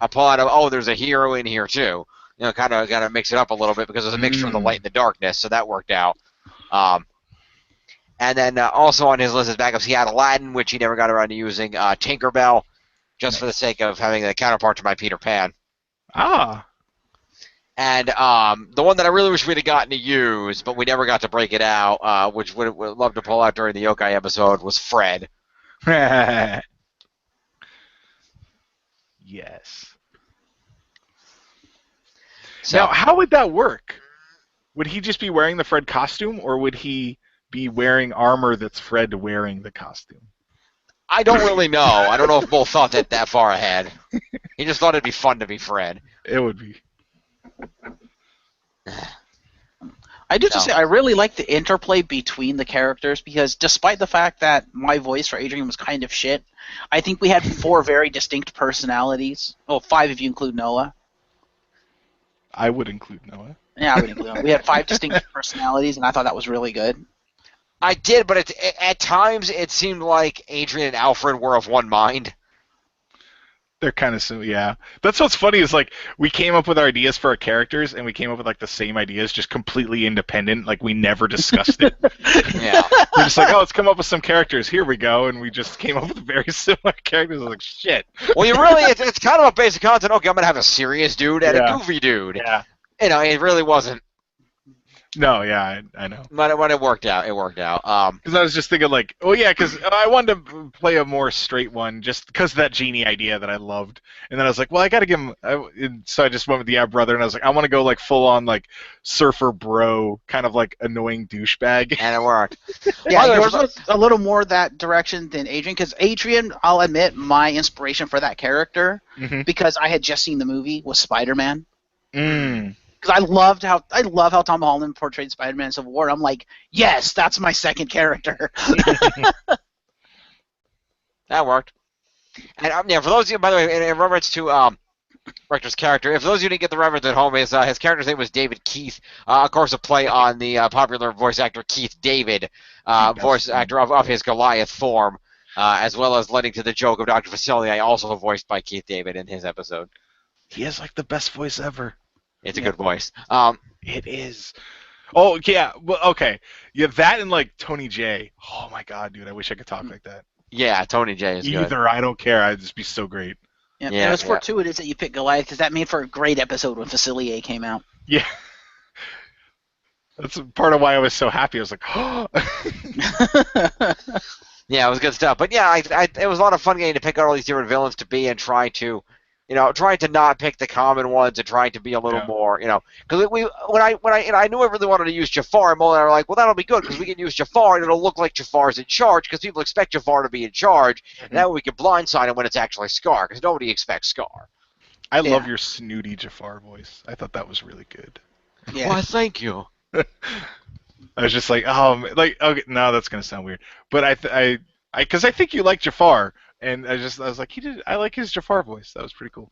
a plot of, there's a hero in here, too. Kind of mix it up a little bit because there's a mixture of the light and the darkness, so that worked out. And then also on his list as backups, he had Aladdin, which he never got around to using, Tinkerbell, just for the sake of having the counterpart to my Peter Pan. Ah. And the one that I really wish we'd have gotten to use, but we never got to break it out, which would love to pull out during the Yokai episode, was Fred. Yes. So, now, how would that work? Would he just be wearing the Fred costume, or would he be wearing armor that's Fred wearing the costume? I don't really know. I don't know if Bull thought that far ahead. He just thought it'd be fun to be Fred. It would be. I do have to say, I really like the interplay between the characters, because despite the fact that my voice for Adrian was kind of shit, I think we had 4 very distinct personalities. Well, 5 if you include Noah. I would include Noah. Yeah, I would include Noah. We had 5 distinct personalities, and I thought that was really good. I did, but at times it seemed like Adrian and Alfred were of one mind. They're kind of similar, yeah. That's what's funny is like we came up with our ideas for our characters, and we came up with like the same ideas, just completely independent. Like we never discussed it. Yeah. We're just like, oh, let's come up with some characters. Here we go, and we just came up with very similar characters. I was like, shit. Well, you really, it's kind of a basic concept. Okay, I'm going to have a serious dude and a Yeah. goofy dude. Yeah. You know, it really wasn't. No, yeah, I know. But when it worked out, it worked out. Because I was just thinking like, oh yeah, because I wanted to play a more straight one, just because of that genie idea that I loved. And then I was like, well, I got to give him. So I just went with the brother, and I was like, I want to go like full on like surfer bro, kind of like annoying douchebag. And it worked. Yeah, By the way, yours was a little more that direction than Adrian, because Adrian, I'll admit, my inspiration for that character, because I had just seen the movie, was Spider-Man. Because I love how Tom Holland portrayed Spider-Man in Civil War. I'm like, yes, that's my second character. That worked. And yeah, for those of you, by the way, in reference to Richter's character, if those of you didn't get the reference at home, his character's name was David Keith. Of course, a play on the popular voice actor Keith David, voice actor of his Goliath form, as well as lending to the joke of Dr. Facilier, also voiced by Keith David in his episode. He has like the best voice ever. It's a good voice. It is. Oh yeah. Well, okay. Yeah, that and like Tony J. Oh my god, dude! I wish I could talk like that. Yeah, Tony J is good. Either I don't care. I'd just be so great. Yeah, and it was fortuitous that you picked Goliath, because that made for a great episode when Facilier came out. Yeah. That's part of why I was so happy. I was like, oh. Yeah, it was good stuff. But yeah, it was a lot of fun getting to pick out all these different villains to be and trying to not pick the common ones and trying to be a little more, because when I knew I really wanted to use Jafar, and Mullen and I were like, well, that'll be good because we can use Jafar and it'll look like Jafar's in charge because people expect Jafar to be in charge, and that way we can blindside him when it's actually Scar because nobody expects Scar. I love your snooty Jafar voice. I thought that was really good. Yeah. Why, thank you. I was just like, okay, no, that's gonna sound weird, but because I think you like Jafar. And I was like, I like his Jafar voice. That was pretty cool.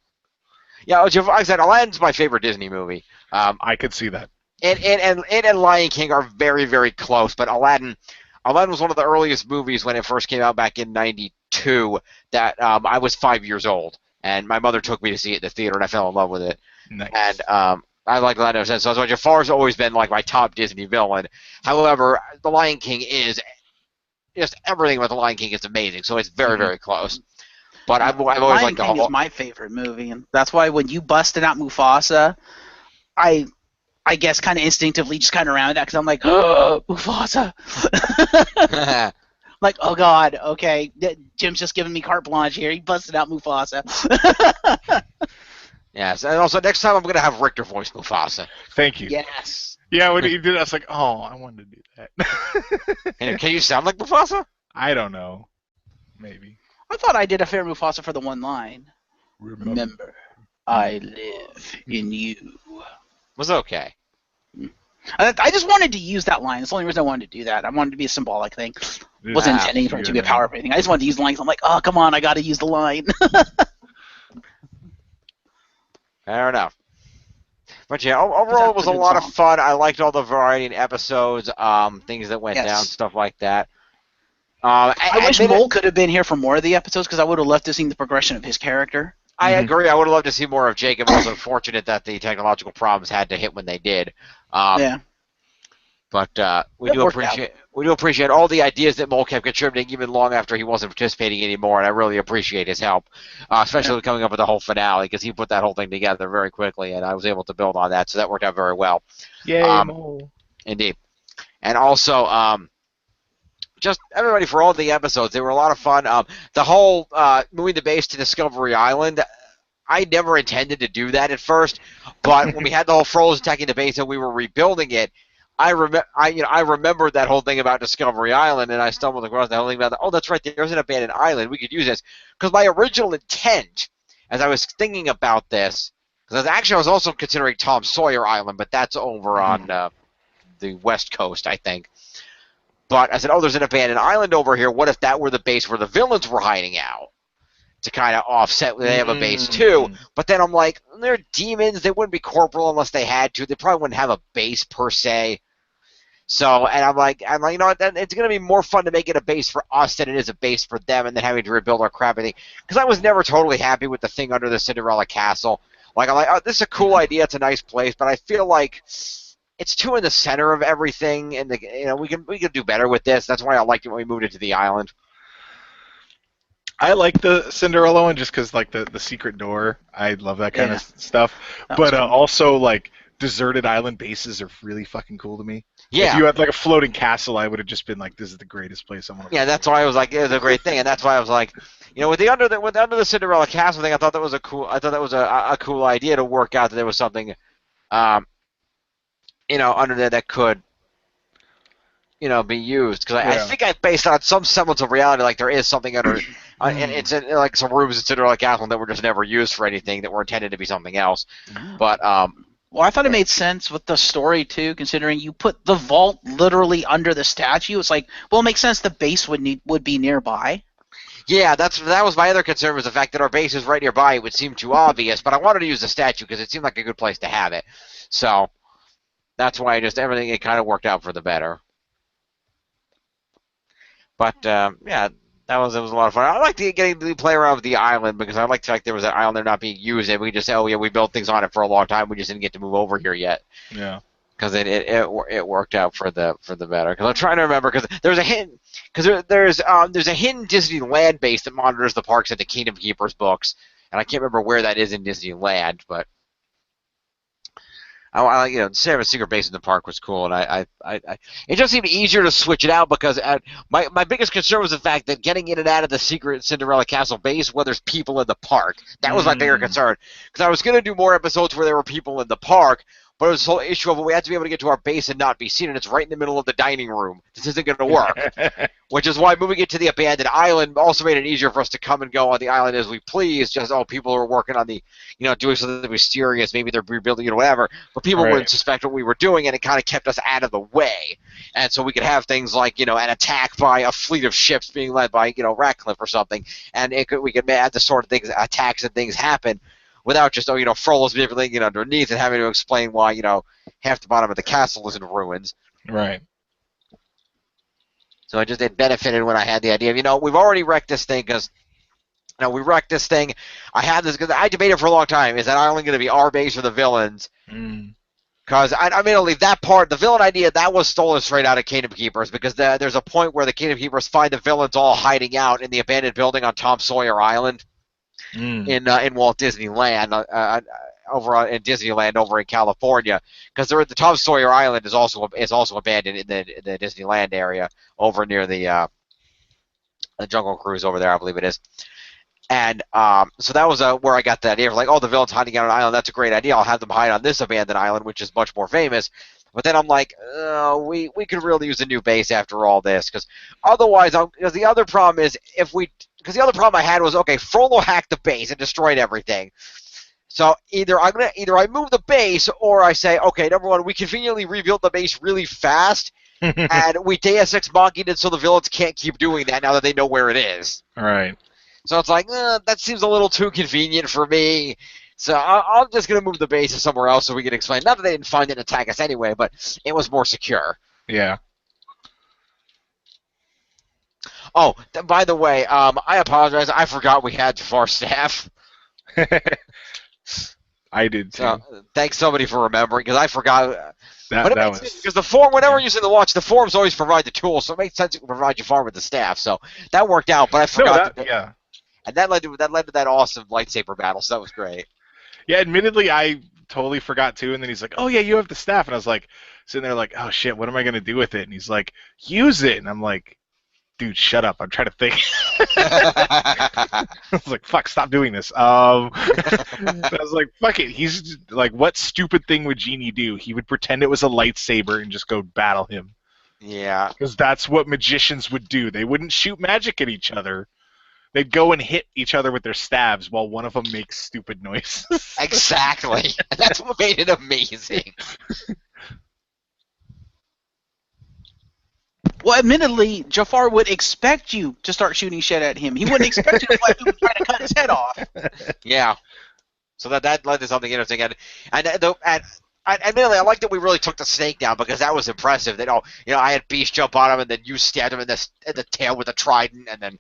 Yeah, Jafar, I said Aladdin's my favorite Disney movie. I could see that. And Lion King are very, very close. But Aladdin was one of the earliest movies when it first came out back in '92 that I was 5 years old, and my mother took me to see it in the theater, and I fell in love with it. Nice. And I like Aladdin ever since. So Jafar's always been like my top Disney villain. However, The Lion King is just everything about The Lion King is amazing, so it's very, very close. But I've always liked the whole. Lion King is my favorite movie, and that's why when you busted out Mufasa, I guess kind of instinctively just kind of around that because I'm like, oh, Mufasa. Like, oh god, okay, Jim's just giving me carte blanche here. He busted out Mufasa. Yes, and also next time I'm gonna have Richter voice Mufasa. Thank you. Yes. Yeah, when you did it, I was like, oh, I wanted to do that. And can you sound like Mufasa? I don't know. Maybe. I thought I did a fair Mufasa for the one line. Remember, I live in you. Was okay. I just wanted to use that line. That's the only reason I wanted to do that. I wanted it to be a symbolic thing. Wasn't intending for it to be a power up or anything. I just wanted to use the line. I'm like, oh, come on, I got to use the line. Fair enough. But yeah, overall it was a lot of fun. I liked all the variety in episodes, things that went down, stuff like that. I wish Mole could have been here for more of the episodes because I would have loved to see the progression of his character. I agree. I would have loved to see more of Jacob. I was unfortunate that the technological problems had to hit when they did. Yeah. But we do appreciate all the ideas that Mole kept contributing even long after he wasn't participating anymore, and I really appreciate his help, especially coming up with the whole finale because he put that whole thing together very quickly, and I was able to build on that, so that worked out very well. Yay, Mole! Indeed, and also just everybody for all the episodes. They were a lot of fun. The whole moving the base to Discovery Island. I never intended to do that at first, but when we had the whole Frozen attacking the base and we were rebuilding it, I remembered that whole thing about Discovery Island, and I stumbled across that whole thing about, oh, that's right, there's an abandoned island. We could use this. Because my original intent, as I was thinking about this, because I was also considering Tom Sawyer Island, but that's over on the west coast, I think. But I said, oh, there's an abandoned island over here. What if that were the base where the villains were hiding out? To kind of offset, they have a base too. But then I'm like, they're demons. They wouldn't be corporal unless they had to. They probably wouldn't have a base per se. So, and I'm like, you know what? It's going to be more fun to make it a base for us than it is a base for them, and then having to rebuild our crappy thing. Because I was never totally happy with the thing under the Cinderella Castle. Like, I'm like, oh, this is a cool idea. It's a nice place, but I feel like it's too in the center of everything, and we can do better with this. That's why I liked it when we moved it to the island. I like the Cinderella one just because, like, the secret door. I love that kind of stuff. That was But cool. also, like, deserted island bases are really fucking cool to me. Yeah. If you had, like, a floating castle, I would have just been like, this is the greatest place I want to Yeah, that's why I was like, it was a great thing, and that's why I was like, with the under the Cinderella Castle thing, I thought that was a cool idea to work out that there was something, under there that could, be used, because I think I based on some semblance of reality, like there is something under, and it's in, like some rooms in Cinderella Castle that were just never used for anything that were intended to be something else, but Well, I thought it made sense with the story too, considering you put the vault literally under the statue. It's like, well, it makes sense the base would be nearby. Yeah, that was my other concern, was the fact that our base is right nearby. It would seem too obvious, but I wanted to use the statue because it seemed like a good place to have it. So that's why everything, it kind of worked out for the better. But yeah, it was a lot of fun. I liked getting to play around with the island because I liked the fact there was an island there not being used, and we could just say, oh yeah, we built things on it for a long time. We just didn't get to move over here yet. Yeah. Because it worked out for the better. Because I'm trying to remember, because there's a hidden there's a hidden Disneyland base that monitors the parks at the Kingdom Keepers books, and I can't remember where that is in Disneyland, but San Francisco base in the park was cool, and it just seemed easier to switch it out because my biggest concern was the fact that getting in and out of the secret Cinderella Castle base where there's people in the park. That was my bigger concern, because I was going to do more episodes where there were people in the park, but it was the whole issue of we had to be able to get to our base and not be seen, and it's right in the middle of the dining room. This isn't going to work. Which is why moving it to the abandoned island also made it easier for us to come and go on the island as we please. Just, people are working on the, doing something mysterious. Maybe they're rebuilding, whatever. But people wouldn't suspect what we were doing, and it kind of kept us out of the way. And so we could have things like, an attack by a fleet of ships being led by, Ratcliffe or something. And we could have the sort of things, attacks and things happen without just, Frollo's everything underneath and having to explain why, half the bottom of the castle is in ruins. Right. So it benefited when I had the idea of, we've already wrecked this thing because, we wrecked this thing. I had this, because I debated for a long time, is that island going to be our base or the villains? Because I mean, I'll leave that part, the villain idea, that was stolen straight out of Kingdom Keepers, because there's a point where the Kingdom Keepers find the villains all hiding out in the abandoned building on Tom Sawyer Island in Walt Disneyland, in Disneyland over in California, because the Tom Sawyer Island is also abandoned in the Disneyland area over near the Jungle Cruise over there, I believe it is. And so that was where I got the idea of like, the villains hiding out on an island, that's a great idea. I'll have them hide on this abandoned island, which is much more famous. But then I'm like, we could really use a new base after all this, because otherwise, because the other problem is because the other problem I had was, Frollo hacked the base and destroyed everything. So either I move the base, or I say, okay, number one, we conveniently rebuild the base really fast, and we Deus Ex Machina it so the villains can't keep doing that now that they know where it is. All right. So it's like, that seems a little too convenient for me. So I'm just going to move the base to somewhere else so we can explain. Not that they didn't find it and attack us anyway, but it was more secure. Yeah. Oh, by the way, I apologize. I forgot we had Jafar's staff. I did too. So, thanks somebody for remembering, because I forgot. Because the form, whenever you're using the watch, the forms always provide the tools, so it makes sense to provide Jafar with the staff. So that worked out, but I forgot. Yeah. And that led to that awesome lightsaber battle. So that was great. Yeah, admittedly, I totally forgot too. And then he's like, "Oh yeah, you have the staff," and I was like, sitting there like, "Oh shit, what am I gonna do with it?" And he's like, "Use it," and I'm like, dude, shut up. I'm trying to think. I was like, fuck, stop doing this. I was like, fuck it. He's like, what stupid thing would Genie do? He would pretend it was a lightsaber and just go battle him. Yeah. Because that's what magicians would do. They wouldn't shoot magic at each other. They'd go and hit each other with their stabs while one of them makes stupid noises. Exactly. That's what made it amazing. Well, admittedly, Jafar would expect you to start shooting shit at him. He wouldn't expect you to let him try to cut his head off. Yeah. So that led to something interesting, and Admittedly, I like that we really took the snake down because that was impressive. That I had Beast jump on him, and then you stabbed him in the tail with a trident, and then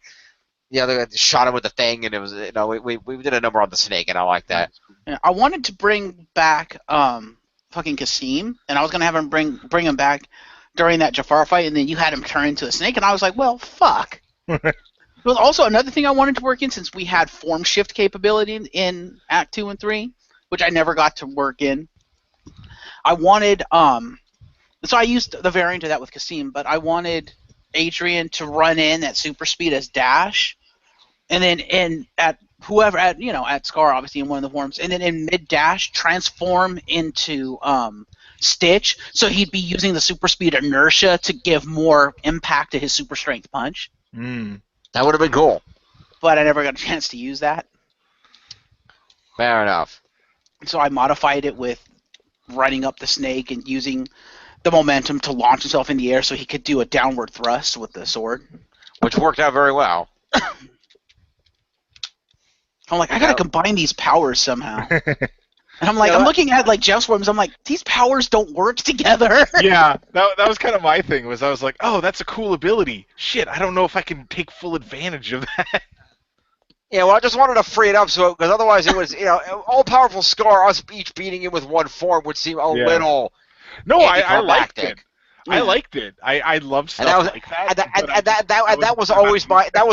the other guy shot him with the thing, and it was we did a number on the snake, and I like that. Yeah, I wanted to bring back fucking Kasim, and I was gonna have him bring him back during that Jafar fight, and then you had him turn into a snake, and I was like, well, fuck. Well, also another thing I wanted to work in, since we had form shift capability in Act 2 and 3, which I never got to work in. I wanted so I used the variant of that with Kasim, but I wanted Adrian to run in at super speed as Dash, and then at Scar obviously in one of the forms, and then in mid dash transform into Stitch, so he'd be using the super speed inertia to give more impact to his super strength punch. That would have been cool. But I never got a chance to use that. Fair enough. So I modified it with running up the snake and using the momentum to launch himself in the air so he could do a downward thrust with the sword. Which worked out very well. I'm like, I gotta combine these powers somehow. And I'm like, I'm looking at like Jeff's forms. I'm like, these powers don't work together. Yeah, that was kind of my thing. I was like, oh, that's a cool ability. Shit, I don't know if I can take full advantage of that. Yeah, well, I just wanted to free it up because otherwise it was all powerful Scar, us each beating him with one form would seem a little. No, I liked it. Yeah. I liked it. I loved stuff like that. That was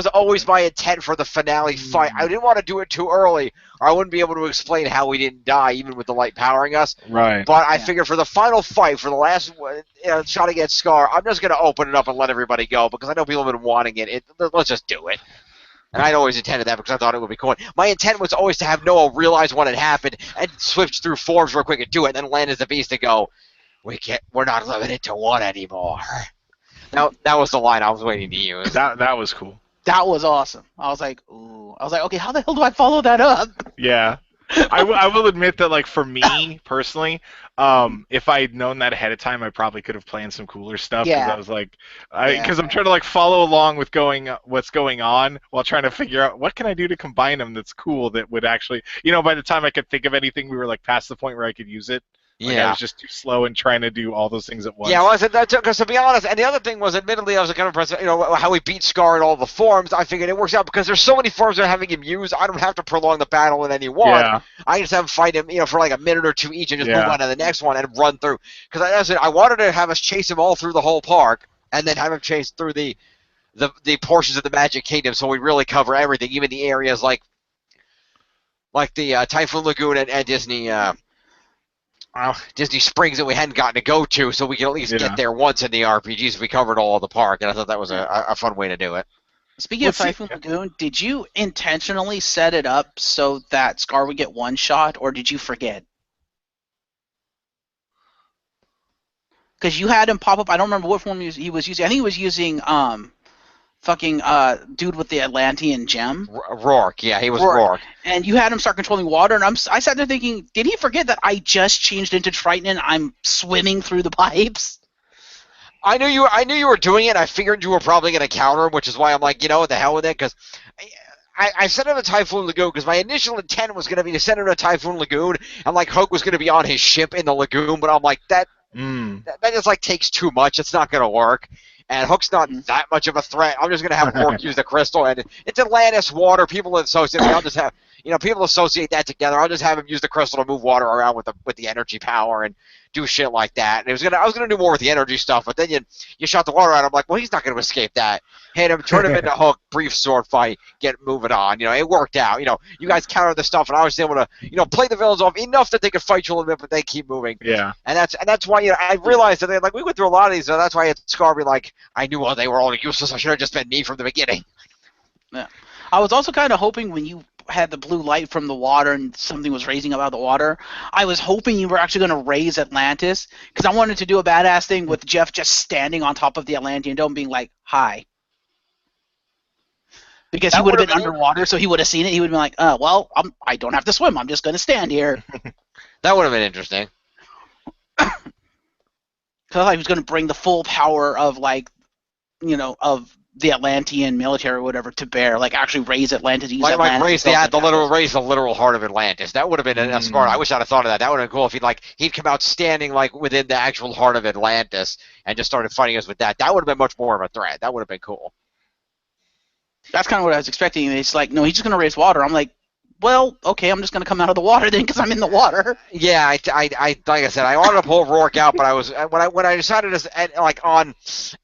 always my intent for the finale fight. I didn't want to do it too early, or I wouldn't be able to explain how we didn't die, even with the light powering us. Right. But I figured for the final fight, for the last shot against Scar, I'm just going to open it up and let everybody go because I know people have been wanting it. Let's just do it. And I'd always intended that because I thought it would be cool. My intent was always to have Noah realize what had happened and switch through forms real quick and do it, and then land as the Beast and go, we're not limited to one anymore. Now that was the line I was waiting to use. That was cool. That was awesome. I was like, ooh. I was like, okay, how the hell do I follow that up? Yeah. I will admit that, like, for me personally, if I had known that ahead of time, I probably could have planned some cooler stuff. Because I was like, because I'm trying to like follow along with what's going on while trying to figure out what can I do to combine them that's cool that would actually, by the time I could think of anything, we were like past the point where I could use it. Like, I was just too slow in trying to do all those things at once. Yeah, well, because to be honest, and the other thing was, admittedly, I was kind of impressed, how we beat Scar in all the forms. I figured it works out because there's so many forms they're having him use. I don't have to prolong the battle in any one. Yeah. I just have him fight him, for like a minute or two each and just move on to the next one and run through. Because I wanted to have us chase him all through the whole park and then have him chase through the portions of the Magic Kingdom, so we really cover everything, even the areas like the Typhoon Lagoon and Disney. Disney Springs that we hadn't gotten to go to, so we could at least get there once in the RPGs if we covered all of the park, and I thought that was a fun way to do it. Speaking of Typhoon Lagoon, did you intentionally set it up so that Scar would get one shot, or did you forget? Because you had him pop up. I don't remember what form he was using. I think he was using fucking dude with the Atlantean gem. Rourke, yeah, he was Rourke. And you had him start controlling water, and I sat there thinking, did he forget that I just changed into Triton and I'm swimming through the pipes? I knew you were doing it. I figured you were probably going to counter him, which is why I'm like, what the hell with it? Because I sent him to Typhoon Lagoon because my initial intent was going to be to send him to Typhoon Lagoon, and like Hook was going to be on his ship in the lagoon, but I'm like, that just like takes too much. It's not going to work. And Hook's not that much of a threat. I'm just going to have Rourke use the crystal. And it's Atlantis water. People associate I'll just have, people associate that together. I'll just have him use the crystal to move water around with the energy power and do shit like that. And I was gonna do more with the energy stuff, but then you shot the water out. I'm like, well, he's not going to escape that. Hit him, turn him into Hook, brief sword fight, get moving on. It worked out. You guys countered the stuff, and I was able to, play the villains off enough that they could fight you a little bit, but they keep moving. Yeah. And that's why I realized that we went through a lot of these. So that's why I had Scar be like, I knew they were all useless. I should have just been me from the beginning. Yeah. I was also kind of hoping when you had the blue light from the water and something was raising up out of the water, I was hoping you were actually going to raise Atlantis, because I wanted to do a badass thing with Jeff just standing on top of the Atlantean dome being like, hi. Because he would have been underwater, so he would have seen it. He would have been like, well, I don't have to swim. I'm just going to stand here. That would have been interesting. Because I thought he was going to bring the full power of, of the Atlantean military or whatever to bear, like actually raise Atlantis, use Like Atlantis. raise the literal heart of Atlantis. That would have been a smart. I wish I'd have thought of that. That would have been cool if he'd come out standing like within the actual heart of Atlantis and just started fighting us with that. That would have been much more of a threat. That would have been cool. That's kind of what I was expecting. It's like, no, he's just gonna raise water. I'm like, well, okay, I'm just gonna come out of the water then because I'm in the water. Yeah, I like I said, I wanted to pull Rourke out, but I was when I decided to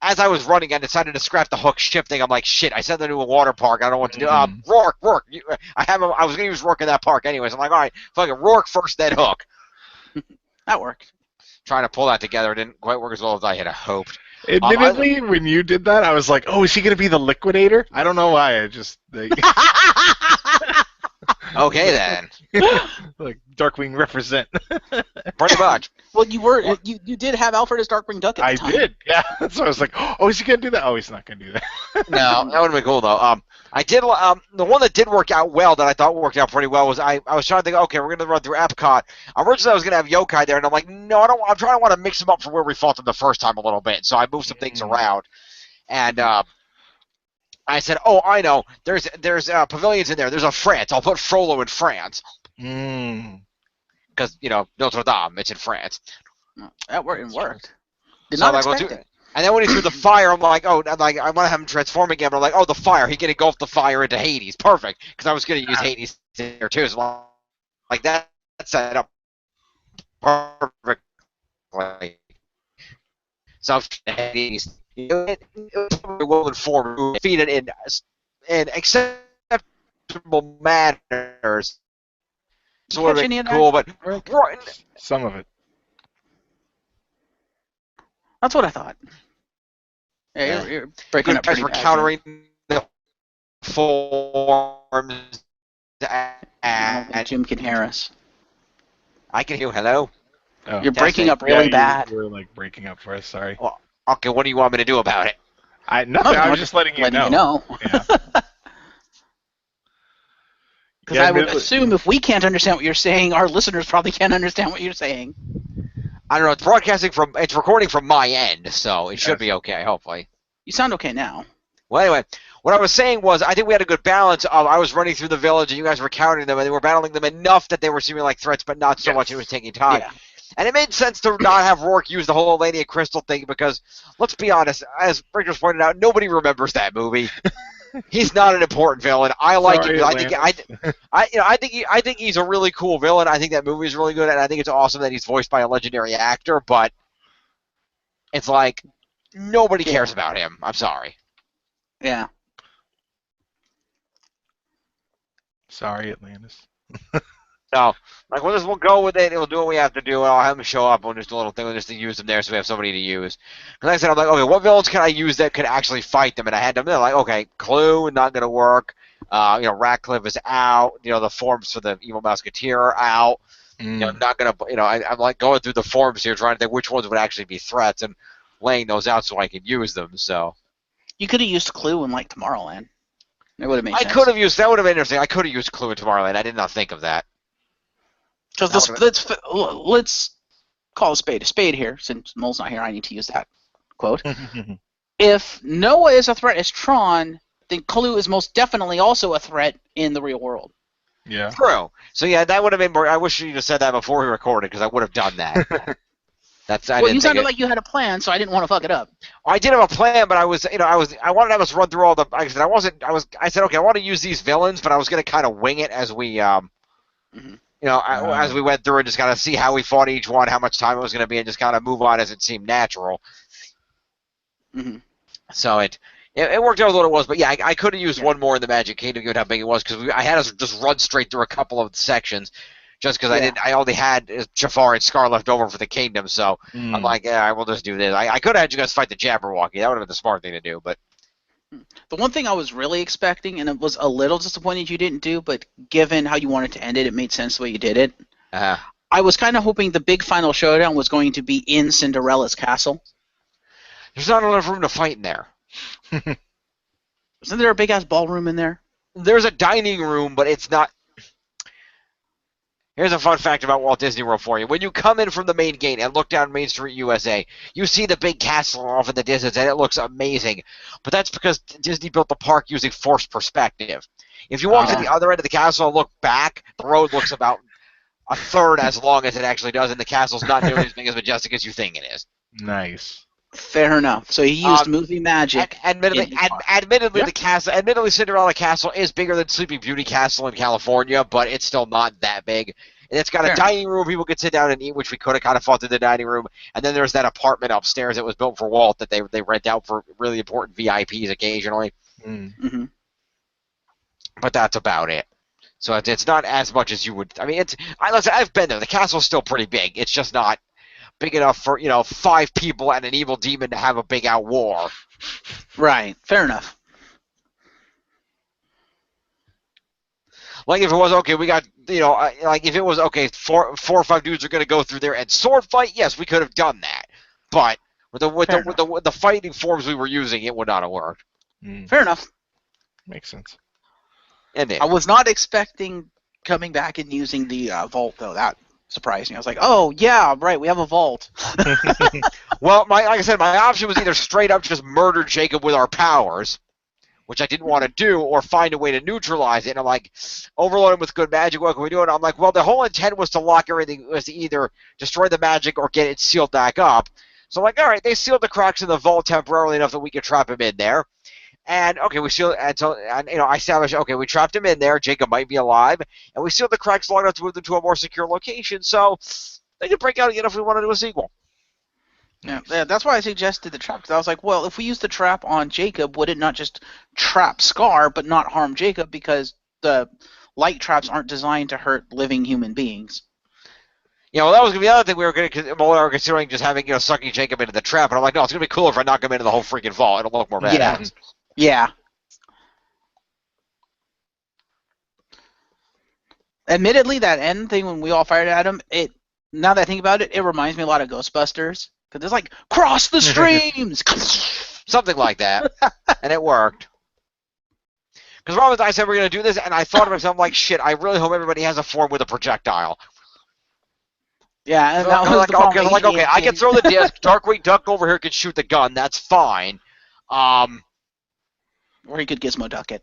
as I was running, I decided to scrap the hook shifting. I'm like, shit, I sent them to a water park. I don't know what to do. Rourke, I was gonna use Rourke in that park anyways. I'm like, all right, fucking Rourke first, then Hook. That worked. Trying to pull that together didn't quite work as well as I had hoped. Admittedly, when you did that, I was like, oh, is he going to be the Liquidator? I don't know why. I just... Okay, then. Like, Darkwing represent. Pretty much. Well, you did have Alfred as Darkwing Duck at the time. I did, yeah. So I was like, oh, is he going to do that? Oh, he's not going to do that. No, that would have been cool, though. I did the one that did work out well, that I thought worked out pretty well, was I was trying to think, okay, we're going to run through Epcot. Originally, I was going to have Yokai there, and I'm like, no, I don't. I'm trying to want to mix them up from where we fought them the first time a little bit, so I moved some things around. And I said, oh, I know. There's pavilions in there. There's a France. I'll put Frollo in France. Because, Notre Dame, it's in France. That worked. Did So not I'm like, expect it. And then when he threw the fire, I'm like, oh, I want to have him transform again. But I'm like, oh, the fire. He can engulf the fire into Hades. Perfect. Because I was going to use Hades there, too. So I'm like, that set up perfectly. So Hades, it was a well-informed, defeated in acceptable manners. So it would have been cool, but some of it. That's what I thought. Yeah, you're breaking up guys pretty were bad, countering the forms. I don't think Jim can hear us. I can hear you. Hello? Oh. You're breaking up really bad. You were like breaking up for us, sorry. Well, okay, what do you want me to do about it? Nothing, I was just letting you know. Yeah. Because I would assume if we can't understand what you're saying, our listeners probably can't understand what you're saying. I don't know. It's recording from my end, so it should be okay, hopefully. You sound okay now. Well, anyway, what I was saying was I think we had a good balance of I was running through the village and you guys were countering them and they were battling them enough that they were seeming like threats, but not so much it was taking time. Yeah. And it made sense to not have Rourke use the whole Elenia Crystal thing because, let's be honest, as Richter's pointed out, nobody remembers that movie. He's not an important villain. I like him. I think he's a really cool villain. I think that movie is really good, and I think it's awesome that he's voiced by a legendary actor. But it's like nobody cares about him. I'm sorry. Yeah. Sorry, Atlantis. No, like we'll go with it. We'll do what we have to do. I'll have him show up. We'll just do a little thing. We'll just use them there, so we have somebody to use. Because like I said, I'm like, okay, what villains can I use that could actually fight them? And I had them. They're like, okay, Clue, not gonna work. Ratcliffe is out. The forms for the Evil Musketeer are out. Not gonna. I'm like going through the forms here, trying to think which ones would actually be threats and laying those out so I can use them. So you could have used Clue in like Tomorrowland. It would have made sense. I could have used that. Would have been interesting. I could have used Clue in Tomorrowland. I did not think of that. Because let's call a spade here. Since Mole's not here, I need to use that quote. If Noah is a threat as Tron, then Clue is most definitely also a threat in the real world. Yeah. True. So yeah, that would have been more. I wish you'd have said that before we recorded, because I would have done that. You sounded like you had a plan, so I didn't want to fuck it up. I did have a plan, but I wanted to have us run through all the. I said okay, I want to use these villains, but I was going to kind of wing it as we as we went through and just kind of see how we fought each one, how much time it was going to be, and just kind of move on as it seemed natural. Mm-hmm. So it worked out with what it was, but yeah, I could have used one more in the Magic Kingdom, given how big it was, because I had us just run straight through a couple of sections, just because I only had Jafar and Scar left over for the Kingdom, so I'm like, yeah, we'll just do this. I could have had you guys fight the Jabberwocky. That would have been the smart thing to do, but. The one thing I was really expecting, and it was a little disappointed you didn't do, but given how you wanted to end it, it made sense the way you did it. I was kind of hoping the big final showdown was going to be in Cinderella's castle. There's not enough room to fight in there. Isn't there a big-ass ballroom in there? There's a dining room, but it's not... Here's a fun fact about Walt Disney World for you. When you come in from the main gate and look down Main Street, USA, you see the big castle off in the distance, and it looks amazing. But that's because Disney built the park using forced perspective. If you walk to the other end of the castle and look back, the road looks about a third as long as it actually does, and the castle's not nearly as big as majestic as you think it is. Nice. Fair enough. So he used movie magic. Admittedly, the castle, admittedly, Cinderella Castle is bigger than Sleeping Beauty Castle in California, but it's still not that big. And it's got a dining room people could sit down and eat, which we could have kind of fought through the dining room. And then there's that apartment upstairs that was built for Walt that they rent out for really important VIPs occasionally. Mm-hmm. But that's about it. So it's not as much as you would. I mean, I've been there. The castle's still pretty big. It's just not big enough for 5 people and an evil demon to have a big out war. Right. Fair enough. Like if it was okay, we got like if it was okay, four or 5 dudes are going to go through there and sword fight. Yes, we could have done that, but with the fighting forms we were using, it would not have worked. Fair enough. Makes sense. And I was not expecting coming back and using the vault though. That surprised me. I was like, oh yeah, right, we have a vault. Well, like I said, my option was either straight up just murder Jacob with our powers, which I didn't want to do, or find a way to neutralize it. And I'm like, overload him with good magic, what can we do? And I'm like, well, the whole intent was to lock everything, was to either destroy the magic or get it sealed back up. So I'm like, all right, they sealed the cracks in the vault temporarily enough that we could trap him in there. And okay, we sealed, and I established, okay, we trapped him in there. Jacob might be alive, and we sealed the cracks long enough to move them to a more secure location, so they could break out again if we want to do a sequel. Yeah, that's why I suggested the trap, because I was like, well, if we use the trap on Jacob, would it not just trap Scar but not harm Jacob, because the light traps aren't designed to hurt living human beings? Yeah, well, that was going to be the other thing we were considering, just having, sucking Jacob into the trap, and I'm like, no, it's going to be cooler if I knock him into the whole freaking vault. It'll look more badass. Yeah. Admittedly, that end thing when we all fired at him, now that I think about it, it reminds me a lot of Ghostbusters. Because it's like, cross the streams! Something like that. And it worked. Because Robin and I said we're going to do this, and I thought to myself, like, shit, I really hope everybody has a form with a projectile. Yeah, and so that was like, the problem. Okay, I can throw the disc, Darkwing Duck over here can shoot the gun, that's fine. Or he could Gizmo Duck it.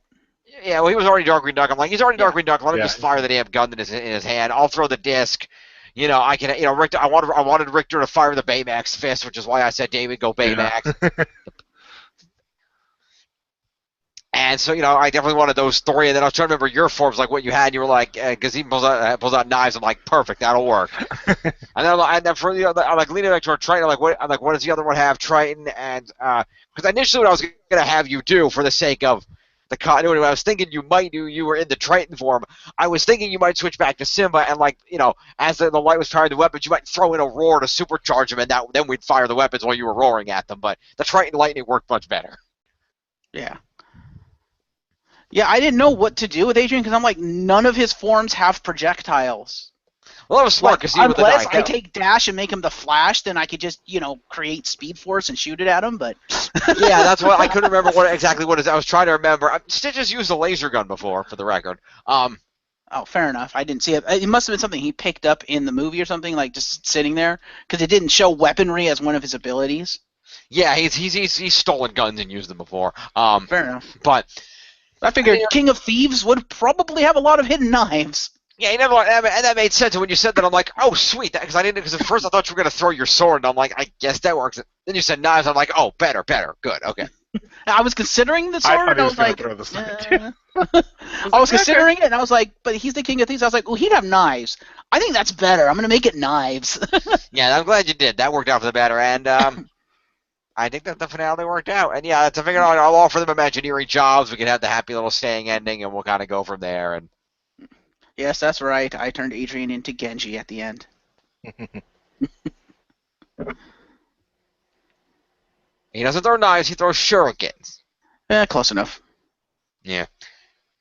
Yeah, well, he was already Darkwing Duck. I'm like, he's already Darkwing Duck. Let him just fire the damn gun in his hand. I'll throw the disc. I can. Richter. I wanted Richter to fire the Baymax fist, which is why I said, David, go Baymax. Yeah. And so, I definitely wanted those 3. And then I was trying to remember your forms, like what you had. And you were like, Gazim pulls out knives. I'm like, perfect, that'll work. and then for I'm like leaning back to our Triton. What does the other one have? Triton and because initially what I was going to have you do for the sake of the continuity, I was thinking you might do. You were in the Triton form. I was thinking you might switch back to Simba and as the light was firing the weapons, you might throw in a roar to supercharge them, and then we'd fire the weapons while you were roaring at them. But the Triton lightning worked much better. Yeah. Yeah, I didn't know what to do with Adrian because I'm like, none of his forms have projectiles. Well, that was smart because unless I take Dash and make him the Flash, then I could just create Speed Force and shoot it at him. But yeah, that's what I couldn't remember exactly what it is. I was trying to remember. Stitch has used a laser gun before, for the record. Oh, fair enough. I didn't see it. It must have been something he picked up in the movie or something, like just sitting there, because it didn't show weaponry as one of his abilities. Yeah, he's stolen guns and used them before. Fair enough. But I figured King of Thieves would probably have a lot of hidden knives. Yeah, and that made sense. And when you said that, I'm like, oh, sweet. Because at first I thought you were going to throw your sword, and I'm like, I guess that works. Then you said knives. I'm like, oh, better, good, okay. I was considering the sword, and I was like, I was considering it, and I was like, but he's the King of Thieves. I was like, well, he'd have knives. I think that's better. I'm going to make it knives. Yeah, I'm glad you did. That worked out for the better, and I think that the finale worked out. And yeah, to figure out, I'll offer them Imagineering jobs. We can have the happy little staying ending, and we'll kind of go from there. And yes, that's right. I turned Adrian into Genji at the end. He doesn't throw knives, he throws shurikens. Yeah, close enough. Yeah.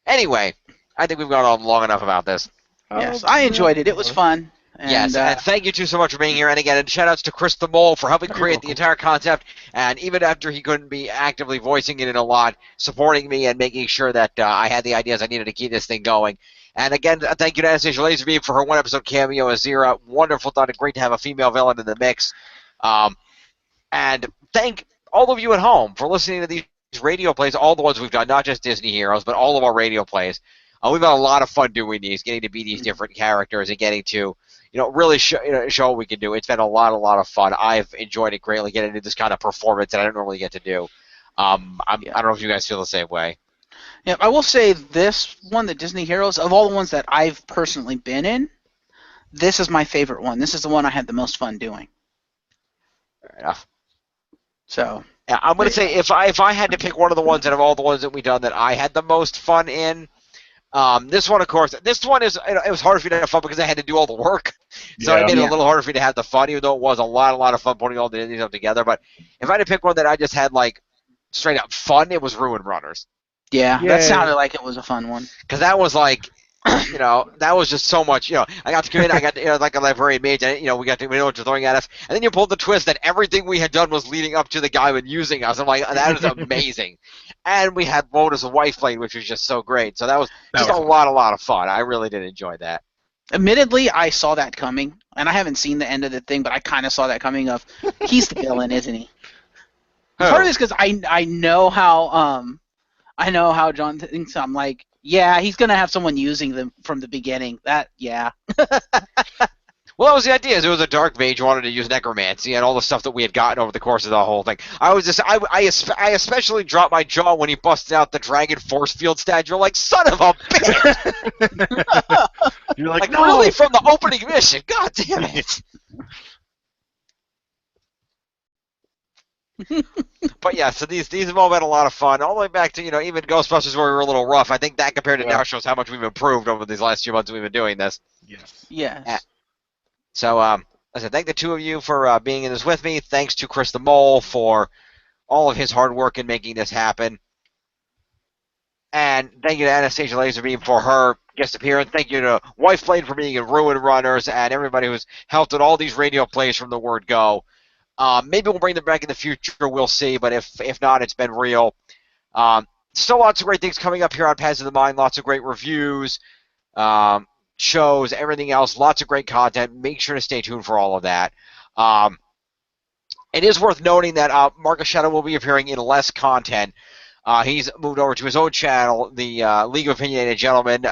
Anyway, I think we've gone on long enough about this. Yes, I enjoyed it. It was fun. Yes, and thank you two so much for being here. And again, shout outs to Chris the Mole for helping create the entire concept. And even after he couldn't be actively voicing it in a lot, supporting me and making sure that I had the ideas I needed to keep this thing going. And again, thank you to Anastasia Laserbeam for her one episode cameo as Zira. Wonderful, thought it great to have a female villain in the mix. And thank all of you at home for listening to these radio plays, all the ones we've done, not just Disney Heroes, but all of our radio plays. We've had a lot of fun doing these, getting to be these different characters and getting to, really show what we can do. It's been a lot of fun. I've enjoyed it greatly, getting into this kind of performance that I don't normally get to do. I don't know if you guys feel the same way. Yeah, I will say this one, the Disney Heroes, of all the ones that I've personally been in, this is my favorite one. This is the one I had the most fun doing. Fair enough. So yeah, I'm going to say if I had to pick one of the ones out of all the ones that we've done that I had the most fun in, this one, of course, it was hard for me to have fun because I had to do all the work. So it made it a little harder for me to have the fun, even though it was a lot of fun putting all these up together. But if I had to pick one that I just had, like, straight up fun, it was Ruin Runners. Yeah, that sounded like it was a fun one. Because that was like, that was just so much. I got to come in, I got like a librarian mage, and we know what you're throwing at us, and then you pulled the twist that everything we had done was leading up to the guy and using us. I'm like, that is amazing. And we had Mona's wife played, which was just so great. So that was a lot of fun. I really did enjoy that. Admittedly, I saw that coming, and I haven't seen the end of the thing, but I kind of saw that coming. Of he's the villain, isn't he? Part of this because I know how John thinks. I'm like, yeah, he's gonna have someone using them from the beginning. Yeah. Well, that was the idea. It was a dark mage who wanted to use necromancy and all the stuff that we had gotten over the course of the whole thing. I especially dropped my jaw when he busted out the dragon force field statue. You're like, son of a bitch! You're like, no! Really from the opening mission. God damn it! But yeah, so these have all been a lot of fun. All the way back to even Ghostbusters where we were a little rough. I think that compared to now shows how much we've improved over these last few months we've been doing this. Yes. Yes. So I said thank the two of you for being in this with me. Thanks to Chris the Mole for all of his hard work in making this happen. And thank you to Anastasia Laserbeam for her guest appearance. Thank you to Wife Blade for being in Ruin Runners and everybody who's helped with all these radio plays from the word go. Maybe we'll bring them back in the future. We'll see. But if not, it's been real. Still lots of great things coming up here on Paths of the Mind. Lots of great reviews, shows, everything else. Lots of great content. Make sure to stay tuned for all of that. It is worth noting that Marcus Shadow will be appearing in less content. He's moved over to his own channel, the League of Opinionated Gentlemen.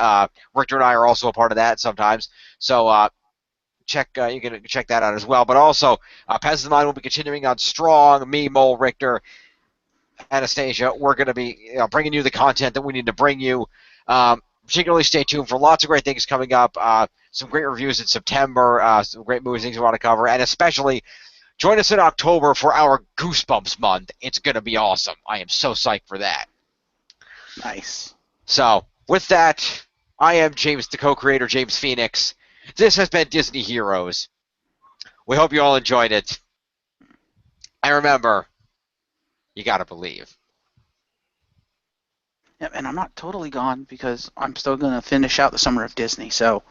Richter and I are also a part of that sometimes. So you can check that out as well. But also, Paths of the Mind will be continuing on strong. Me, Mole, Richter, Anastasia. We're going to be bringing you the content that we need to bring you. Particularly stay tuned for lots of great things coming up. Some great reviews in September. Some great movies, things we want to cover. And especially, join us in October for our Goosebumps month. It's going to be awesome. I am so psyched for that. Nice. So, with that, I am James, the co-creator, James Phoenix. This has been Disney Heroes. We hope you all enjoyed it. And remember, you gotta believe. Yep, and I'm not totally gone because I'm still going to finish out the Summer of Disney. So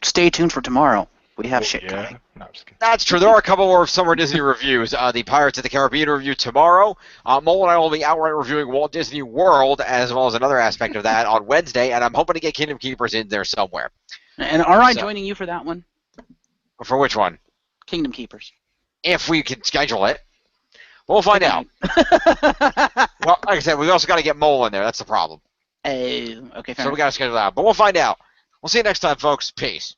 stay tuned for tomorrow. We have shit coming. No, I'm just kidding. That's true. There are a couple more Summer Disney reviews. The Pirates of the Caribbean review tomorrow. Mole and I will be outright reviewing Walt Disney World, as well as another aspect of that on Wednesday, and I'm hoping to get Kingdom Keepers in there somewhere. And are I joining you for that one? For which one? Kingdom Keepers. If we can schedule it. We'll find out. Well, like I said, we also got to get Mole in there. That's the problem. Okay, fair So we got to schedule that out. But we'll find out. We'll see you next time, folks. Peace.